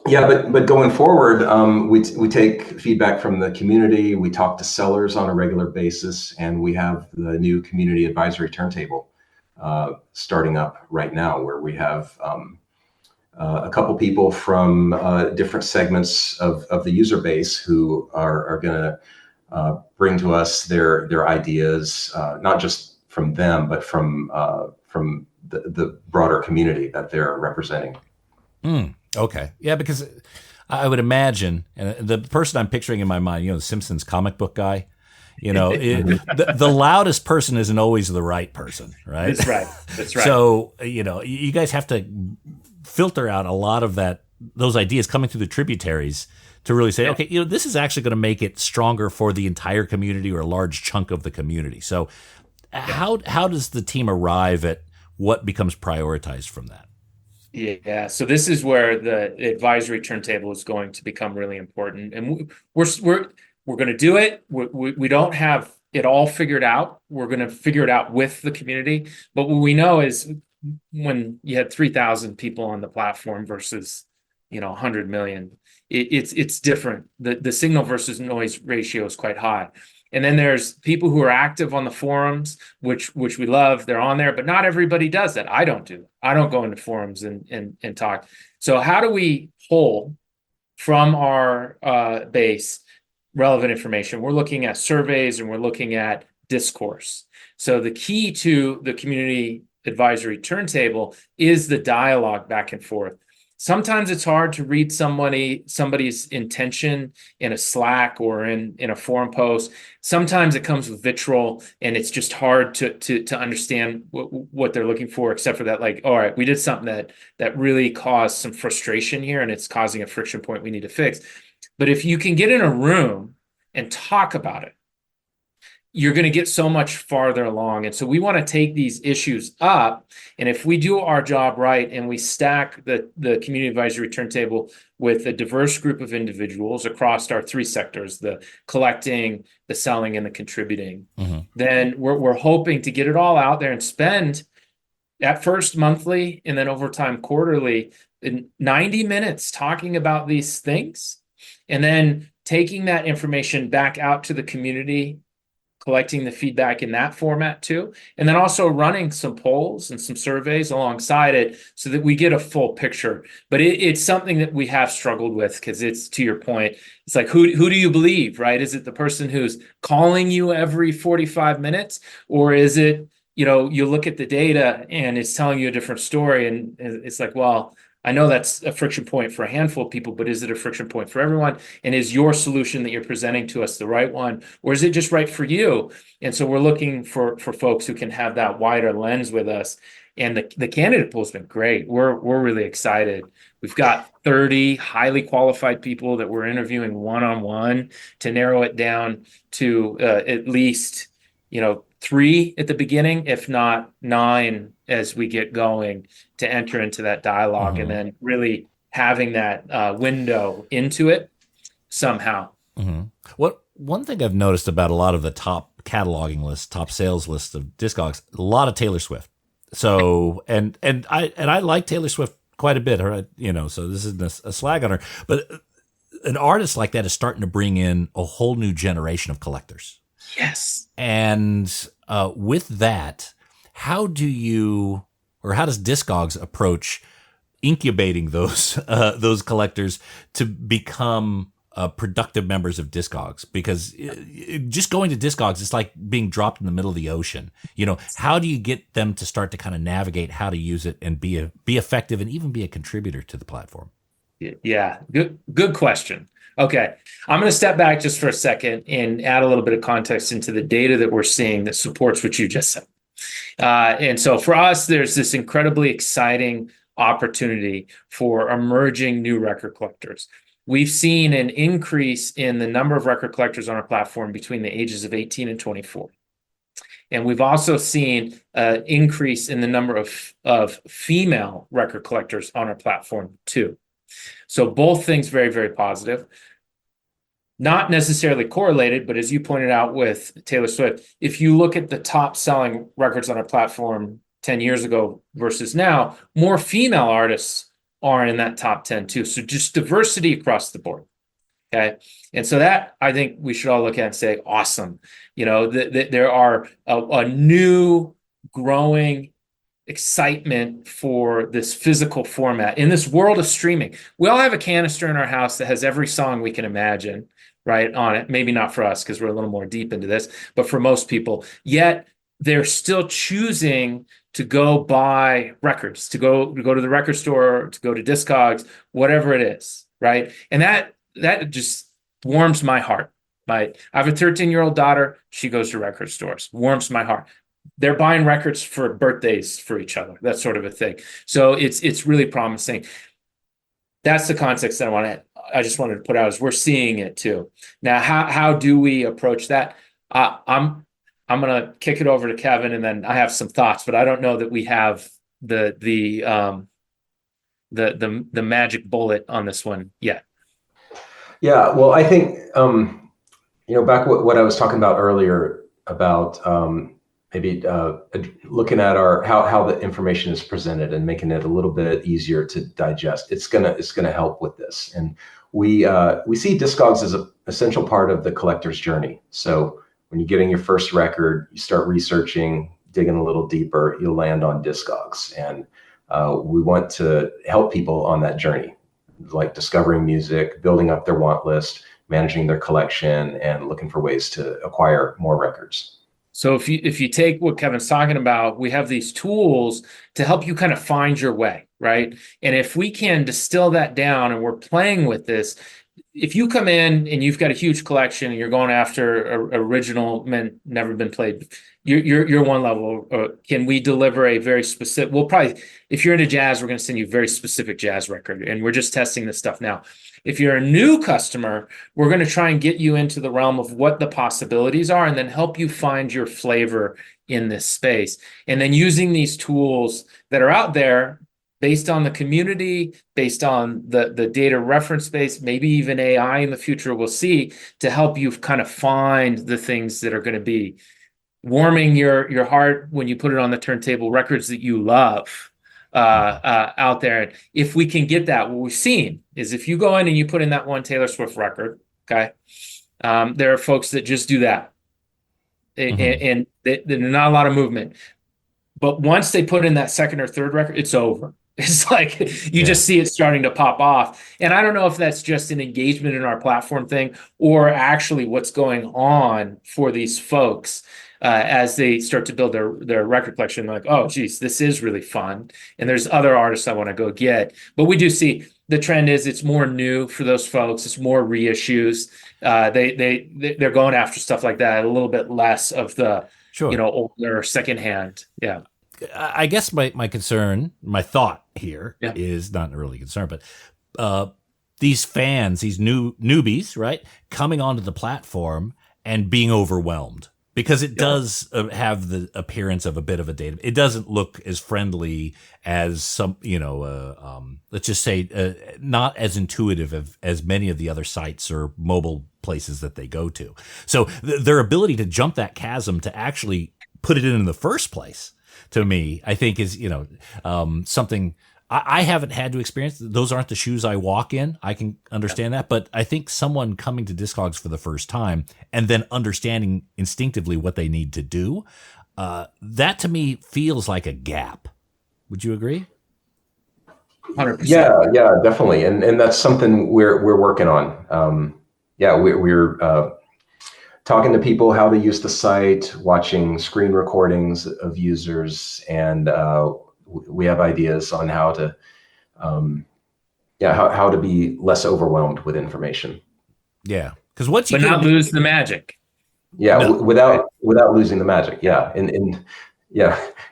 yeah, but going forward, we take feedback from the community. We talk to sellers on a regular basis, and we have the new community advisory turntable starting up right now, where we have a couple people from different segments of the user base who are going to bring to us their ideas, not just from them, but from the broader community that they're representing. Okay. Yeah, because I would imagine, and the person I'm picturing in my mind, the Simpsons comic book guy, the loudest person isn't always the right person, right? That's right. So, you guys have to filter out a lot of those ideas coming through the tributaries to really say, okay, this is actually going to make it stronger for the entire community or a large chunk of the community. So how does the team arrive at what becomes prioritized from that? Yeah. So this is where the advisory turntable is going to become really important. And we're going to do it. We don't have it all figured out. We're going to figure it out with the community. But what we know is when you had 3,000 people on the platform versus 100 million, it's different. The signal versus noise ratio is quite high. And then there's people who are active on the forums, which we love. They're on there, but not everybody does that. I don't do. I don't go into forums and talk. So how do we pull from our base relevant information? We're looking at surveys and we're looking at discourse. So the key to the community advisory turntable is the dialogue back and forth. Sometimes it's hard to read somebody's intention in a Slack or in a forum post. Sometimes it comes with vitriol, and it's just hard to understand what they're looking for, except for that, like, all right, we did something that really caused some frustration here, and it's causing a friction point we need to fix. But if you can get in a room and talk about it, you're going to get so much farther along. And so we want to take these issues up. And if we do our job right and we stack the community advisory turntable with a diverse group of individuals across our three sectors, the collecting, the selling, and the contributing, then we're hoping to get it all out there and spend at first monthly and then over time quarterly in 90 minutes talking about these things, and then taking that information back out to the community, collecting the feedback in that format too, and then also running some polls and some surveys alongside it so that we get a full picture. But it's something that we have struggled with, because it's, to your point, it's like, who do you believe, right? Is it the person who's calling you every 45 minutes? Or is it, you look at the data and it's telling you a different story, and it's like, well, I know that's a friction point for a handful of people, but is it a friction point for everyone? And is your solution that you're presenting to us the right one? Or is it just right for you? And so we're looking for folks who can have that wider lens with us. And the candidate pool has been great. We're really excited. We've got 30 highly qualified people that we're interviewing one-on-one to narrow it down to at least, 3 at the beginning, if not 9 as we get going, to enter into that dialogue, and then really having that window into it somehow. One thing I've noticed about a lot of the top cataloging lists, top sales lists of Discogs, a lot of Taylor Swift. So and I like Taylor Swift quite a bit. So this isn't a slag on her, but an artist like that is starting to bring in a whole new generation of collectors. Yes. And with that, how does Discogs approach incubating those collectors to become productive members of Discogs? Because just going to Discogs, it's like being dropped in the middle of the ocean. How do you get them to start to kind of navigate how to use it and be effective and even be a contributor to the platform? Yeah, good question. Okay, I'm going to step back just for a second and add a little bit of context into the data that we're seeing that supports what you just said. And so for us, there's this incredibly exciting opportunity for emerging new record collectors. We've seen an increase in the number of record collectors on our platform between the ages of 18 and 24. And we've also seen an increase in the number of female record collectors on our platform too. So both things very, very positive. Not necessarily correlated, but as you pointed out with Taylor Swift, if you look at the top selling records on our platform 10 years ago versus now, more female artists are in that top 10 too. So just diversity across the board. Okay. And so that, I think we should all look at and say, awesome. There are a new growing excitement for this physical format in this world of streaming. We all have a canister in our house that has every song we can imagine, right, on it. Maybe not for us, because we're a little more deep into this, but for most people. Yet they're still choosing to go buy records, to go to the record store, to go to Discogs, whatever it is, right? And that just warms my heart. I have a 13-year-old daughter. She goes to record stores. Warms my heart. They're buying records for birthdays for each other, that sort of a thing. So it's really promising. That's the context that I just wanted to put out, is we're seeing it too. Now, how do we approach that? I'm going to kick it over to Kevin, and then I have some thoughts, but I don't know that we have the magic bullet on this one yet. Yeah, well, I think back what I was talking about earlier. about maybe looking at how the information is presented and making it a little bit easier to digest. It's gonna help with this. And we see Discogs as an essential part of the collector's journey. So when you're getting your first record, you start researching, digging a little deeper, you'll land on Discogs. And we want to help people on that journey, like discovering music, building up their want list, managing their collection, and looking for ways to acquire more records. So if you take what Kevin's talking about, we have these tools to help you kind of find your way, right? And if we can distill that down and we're playing with this, if you come in and you've got a huge collection and you're going after original men never been played, you're one level. Can we deliver a very specific? We'll probably, if you're into jazz, we're going to send you a very specific jazz record, and we're just testing this stuff now. If you're a new customer, we're going to try and get you into the realm of what the possibilities are, and then help you find your flavor in this space. And then using these tools that are out there, based on the community, based on the data reference base, maybe even AI in the future, we'll see, to help you kind of find the things that are going to be warming your heart when you put it on the turntable, records that you love out there. And if we can get that, what we've seen is if you go in and you put in that one Taylor Swift record, okay, there are folks that just do that. And there's not a lot of movement. But once they put in that second or third record, it's over. It's like you just see it starting to pop off. And I don't know if that's just an engagement in our platform thing or actually what's going on for these folks as they start to build their record collection. Like, oh, geez, this is really fun. And there's other artists I want to go get. But we do see the trend is it's more new for those folks. It's more reissues. They're going after stuff like that, a little bit less of the, older secondhand. Yeah. I guess my concern, my thought here is not really a concern, but these fans, these newbies, right, coming onto the platform and being overwhelmed because it does have the appearance of a bit of a data. It doesn't look as friendly as some, let's just say, not as intuitive as many of the other sites or mobile places that they go to. So their ability to jump that chasm to actually put it in the first place, to me, I think is, something I haven't had to experience. Those aren't the shoes I walk in. I can understand that. But I think someone coming to Discogs for the first time and then understanding instinctively what they need to do, that to me feels like a gap. Would you agree? 100%. Yeah, definitely. And that's something we're working on. We're talking to people how to use the site, watching screen recordings of users, and we have ideas on how to, how to be less overwhelmed with information. Yeah, because once you not lose the magic. Yeah, without losing the magic. Yeah, in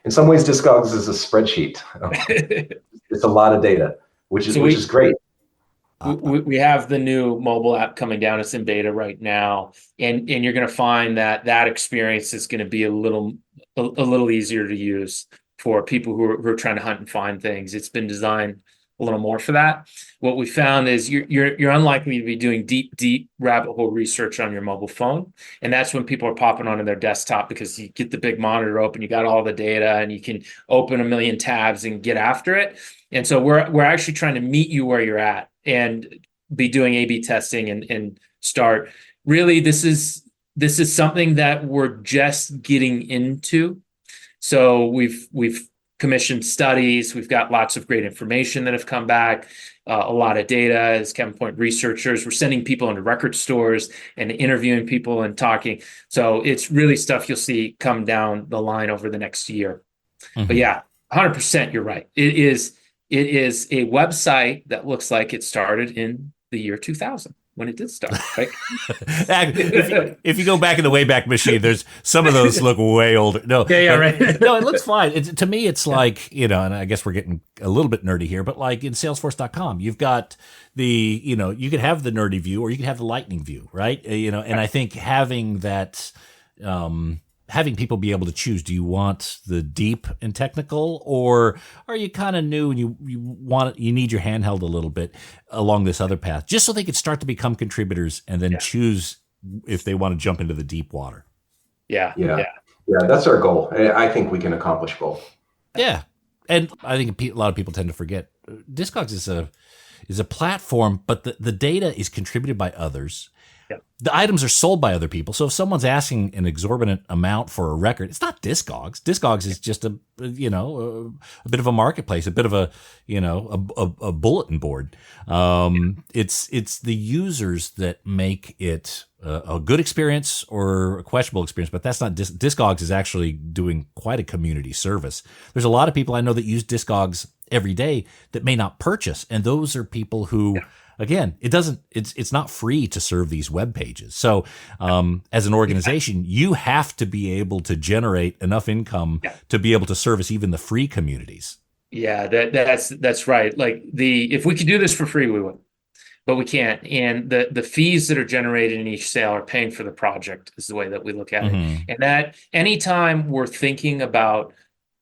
some ways, Discogs is a spreadsheet. It's a lot of data, which is great. We have the new mobile app coming down. It's in beta right now, and you're going to find that experience is going to be a little easier to use for people who are trying to hunt and find things. It's been designed a little more for that. What we found is you're unlikely to be doing deep rabbit hole research on your mobile phone, and that's when people are popping onto their desktop because you get the big monitor open, you got all the data, and you can open a million tabs and get after it. And so we're actually trying to meet you where you're at and be doing A/B testing and start. Really, this is something that we're just getting into. So we've commissioned studies. We've got lots of great information that have come back, a lot of data, as Kevin pointed, researchers. We're sending people into record stores and interviewing people and talking. So it's really stuff you'll see come down the line over the next year. Mm-hmm. But yeah, 100%, you're right. It is a website that looks like it started in the year 2000 when it did start. Right? if you go back in the Wayback Machine, there's some of those look way older. No, right. No, it looks fine. To me, it's like, and I guess we're getting a little bit nerdy here, but like in Salesforce.com, you've got the, you could have the nerdy view or you could have the lightning view, right? And I think having that, having people be able to choose, do you want the deep and technical, or are you kind of new and you need your handheld a little bit along this other path, just so they could start to become contributors and then choose if they want to jump into the deep water? Yeah. Yeah. Yeah. That's our goal. I think we can accomplish both. Yeah, and I think a lot of people tend to forget Discogs is a platform, but the data is contributed by others. Yeah. The items are sold by other people. So if someone's asking an exorbitant amount for a record, it's not Discogs. Discogs is just a bit of a marketplace, a bit of a bulletin board. It's the users that make it a good experience or a questionable experience, but that's not Discogs is actually doing quite a community service. There's a lot of people I know that use Discogs every day that may not purchase, and those are people who, again, it's not free to serve these web pages. So, as an organization, you have to be able to generate enough income to be able to service even the free communities. Yeah, that's right. Like if we could do this for free, we would, but we can't. And the fees that are generated in each sale are paying for the project is the way that we look at it. And that anytime we're thinking about,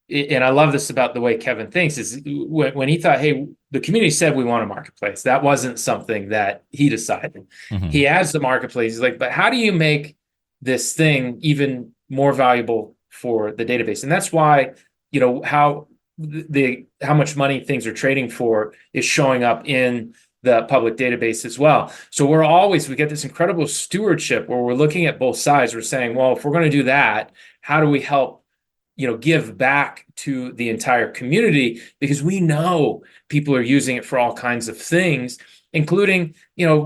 and I love this about the way Kevin thinks, is when he thought, hey, the community said we want a marketplace. That wasn't something that he decided. He adds the marketplace. He's like, but how do you make this thing even more valuable for the database? And that's why, how much money things are trading for is showing up in the public database as well. So we get this incredible stewardship where we're looking at both sides. We're saying, well, if we're going to do that, how do we help give back to the entire community? Because we know people are using it for all kinds of things, including,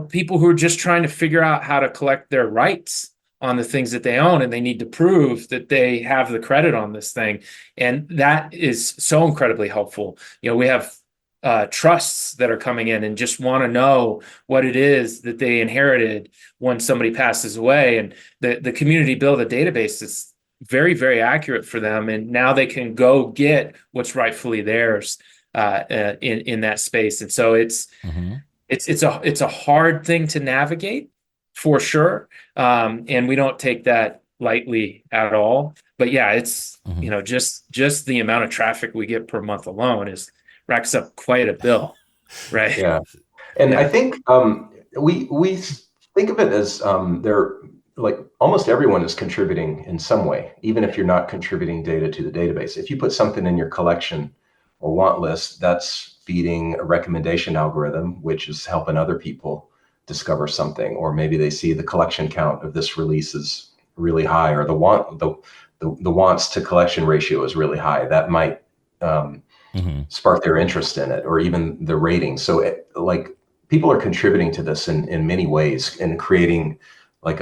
people who are just trying to figure out how to collect their rights on the things that they own, and they need to prove that they have the credit on this thing. And that is so incredibly helpful. We have trusts that are coming in and just want to know what it is that they inherited when somebody passes away. And the community build a database that's very, very accurate for them. And now they can go get what's rightfully theirs in that space. And so it's a hard thing to navigate for sure. And we don't take that lightly at all. But yeah, it's, just the amount of traffic we get per month alone racks up quite a bill. Right. Yeah. And I think we think of it as they're like almost everyone is contributing in some way, even if you're not contributing data to the database. If you put something in your collection or want list, that's feeding a recommendation algorithm, which is helping other people discover something. Or maybe they see the collection count of this release is really high, or the wants to collection ratio is really high. That might spark their interest in it, or even the rating. So people are contributing to this in many ways and creating like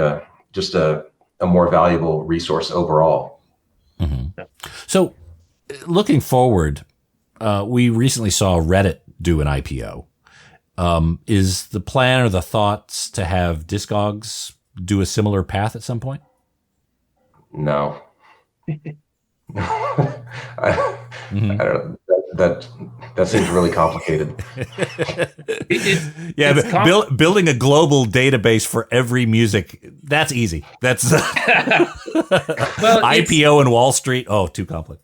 just a more valuable resource overall. So looking forward, we recently saw Reddit do an IPO. Is the plan or the thoughts to have Discogs do a similar path at some point? No. I don't know. That seems really complicated. Building a global database for every music, that's easy. That's IPO in Wall Street. Oh, too complex.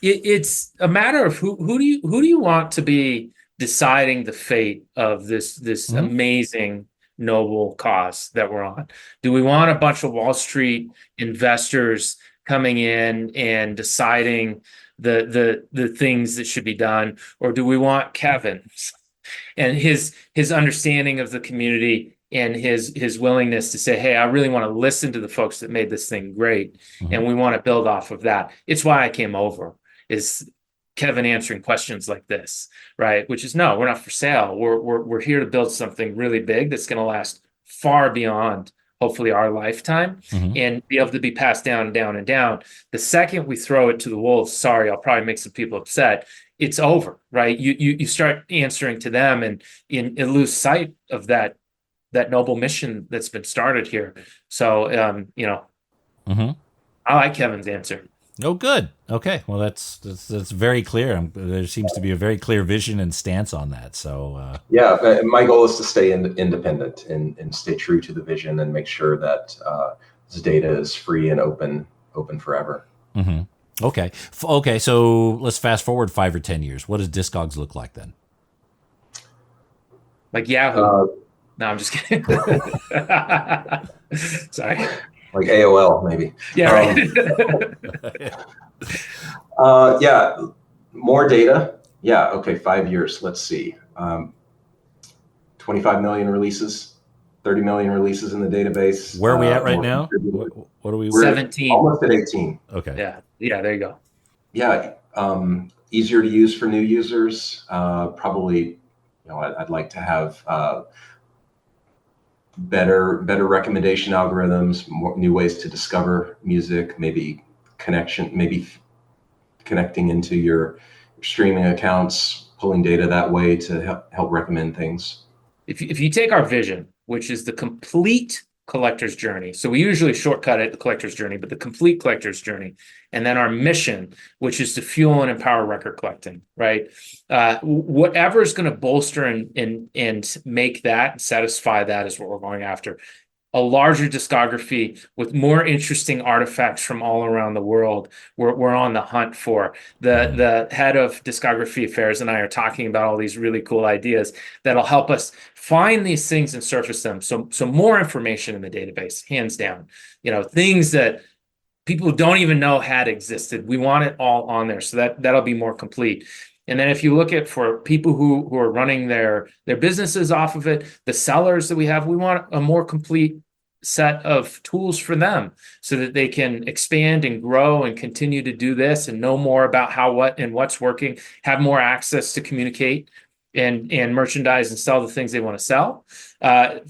It's a matter of who do you want to be deciding the fate of this amazing noble cause that we're on? Do we want a bunch of Wall Street investors coming in and deciding the things that should be done, or do we want Kevin and his understanding of the community and his willingness to say, hey, I really want to listen to the folks that made this thing great, and we want to build off of that? It's why I came over, is Kevin answering questions like this, right? Which is, no, we're not for sale. We're here to build something really big that's going to last far beyond hopefully our lifetime, and be able to be passed down and down and down. The second we throw it to the wolves, sorry, I'll probably make some people upset, it's over, right? You start answering to them and lose sight of that noble mission that's been started here. So, I like Kevin's answer. Oh, good. Okay. Well, that's very clear. There seems to be a very clear vision and stance on that. So my goal is to stay independent and stay true to the vision and make sure that this data is free and open forever. Okay. Okay. So let's fast forward 5 or 10 years. What does Discogs look like then? Like Yahoo. No, I'm just kidding. Sorry. like AOL maybe. Yeah, right. Yeah, more data. Yeah, okay, 5 years. Let's see. 25 million releases, 30 million releases in the database. Where are we at right now? What are we? We're 17. almost at 18. Okay. Yeah, there you go. Yeah, easier to use for new users. Probably, I'd like to have better recommendation algorithms, more new ways to discover music, maybe connecting into your streaming accounts, pulling data that way to help recommend things. If you take our vision, which is the complete collector's journey, so we usually shortcut it, the collector's journey, but the complete collector's journey, and then our mission, which is to fuel and empower record collecting, right? Whatever is going to bolster and make that, satisfy that is what we're going after. A larger discography with more interesting artifacts from all around the world. We're on the hunt for. The head of discography affairs and I are talking about all these really cool ideas that'll help us find these things and surface them. So more information in the database, hands down. Things that people don't even know had existed. We want it all on there, so that'll be more complete. And then if you look at for people who are running their businesses off of it, the sellers that we have, we want a more complete set of tools for them so that they can expand and grow and continue to do this and know more about how, what, and what's working, have more access to communicate and merchandise and sell the things they want to sell.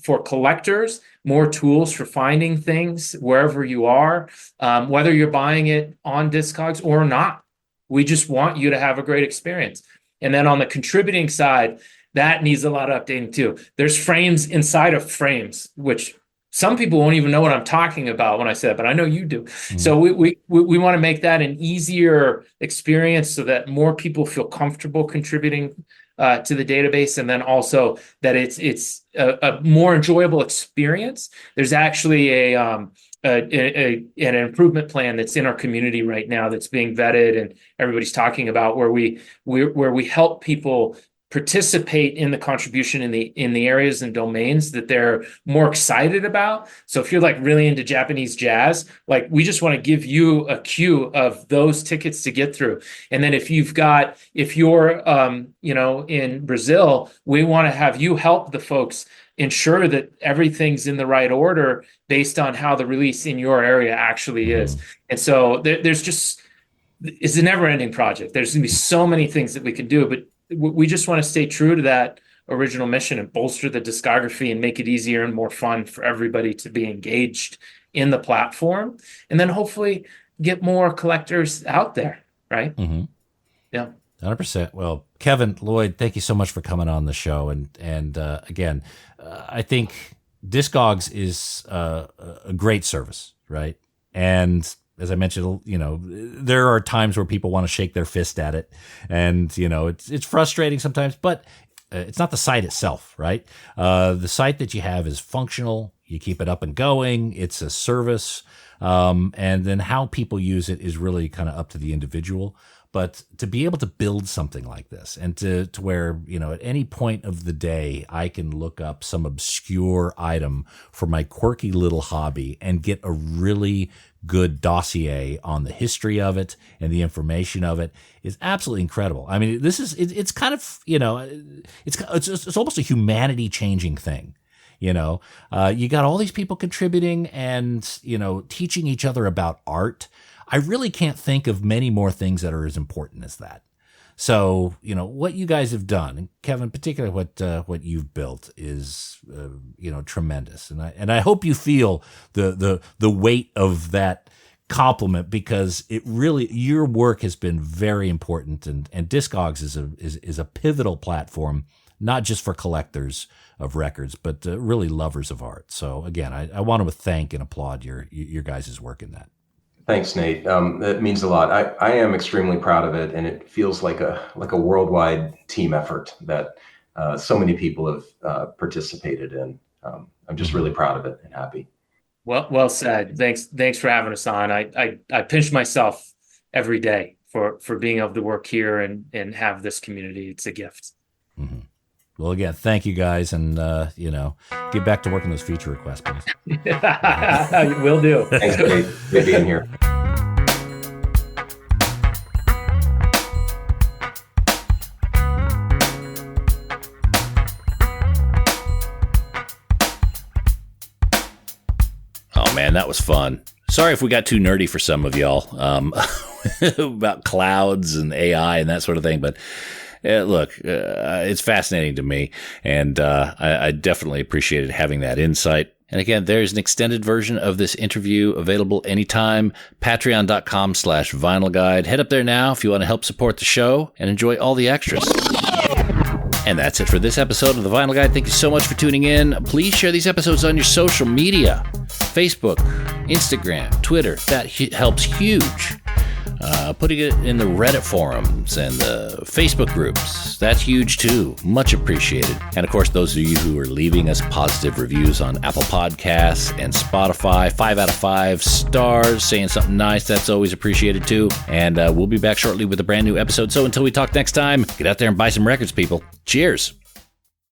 For collectors, more tools for finding things wherever you are, whether you're buying it on Discogs or not. We just want you to have a great experience. And then on the contributing side, that needs a lot of updating too. There's frames inside of frames, which some people won't even know what I'm talking about when I say it, but I know you do. Mm-hmm. So we want to make that an easier experience so that more people feel comfortable contributing to the database, and then also that it's a more enjoyable experience. There's actually an improvement plan that's in our community right now that's being vetted and everybody's talking about where we help people participate in the contribution in the areas and domains that they're more excited about. So if you're like really into Japanese jazz, like we just want to give you a queue of those tickets to get through. And then if you're in Brazil, we want to have you help the folks ensure that everything's in the right order based on how the release in your area actually is. And so it's a never-ending project. There's going to be so many things that we can do, but we just want to stay true to that original mission and bolster the discography and make it easier and more fun for everybody to be engaged in the platform. And then hopefully get more collectors out there, right? Mm-hmm. Yeah. 100%. Well, Kevin, Lloyd, thank you so much for coming on the show. And again, I think Discogs is a great service, right? And as I mentioned, there are times where people want to shake their fist at it, and it's frustrating sometimes. But it's not the site itself, right? The site that you have is functional. You keep it up and going. It's a service, and then how people use it is really kind of up to the individual. But to be able to build something like this and to where, at any point of the day, I can look up some obscure item for my quirky little hobby and get a really good dossier on the history of it and the information of it is absolutely incredible. I mean, it's kind of, it's almost a humanity changing thing. You got all these people contributing and, teaching each other about art. I really can't think of many more things that are as important as that. So, what you guys have done, and Kevin, particularly what you've built is, tremendous. And I hope you feel the weight of that compliment, because it really, your work has been very important, and Discogs is a pivotal platform, not just for collectors of records, but really lovers of art. So again, I want to thank and applaud your guys' work in that. Thanks, Nate. That means a lot. I am extremely proud of it, and it feels like a worldwide team effort that so many people have participated in. I'm just really proud of it and happy. Well said. Thanks for having us on. I pinch myself every day for being able to work here and have this community. It's a gift. Mm-hmm. Well, again, thank you guys, and get back to working those feature requests, please. Will do. Thanks, Dave. Good being here. Oh man, that was fun. Sorry if we got too nerdy for some of y'all about clouds and AI and that sort of thing, but look, it's fascinating to me, and I definitely appreciated having that insight. And again, there's an extended version of this interview available anytime. Patreon.com/Vinyl Guide. Head up there now if you want to help support the show and enjoy all the extras. And that's it for this episode of The Vinyl Guide. Thank you so much for tuning in. Please share these episodes on your social media. Facebook, Instagram, Twitter. That helps huge. Putting it in the Reddit forums and the Facebook groups. That's huge too. Much appreciated. And of course, those of you who are leaving us positive reviews on Apple Podcasts and Spotify, 5 out of 5 stars, saying something nice, that's always appreciated too. And we'll be back shortly with a brand new episode. So until we talk next time, get out there and buy some records, people. Cheers.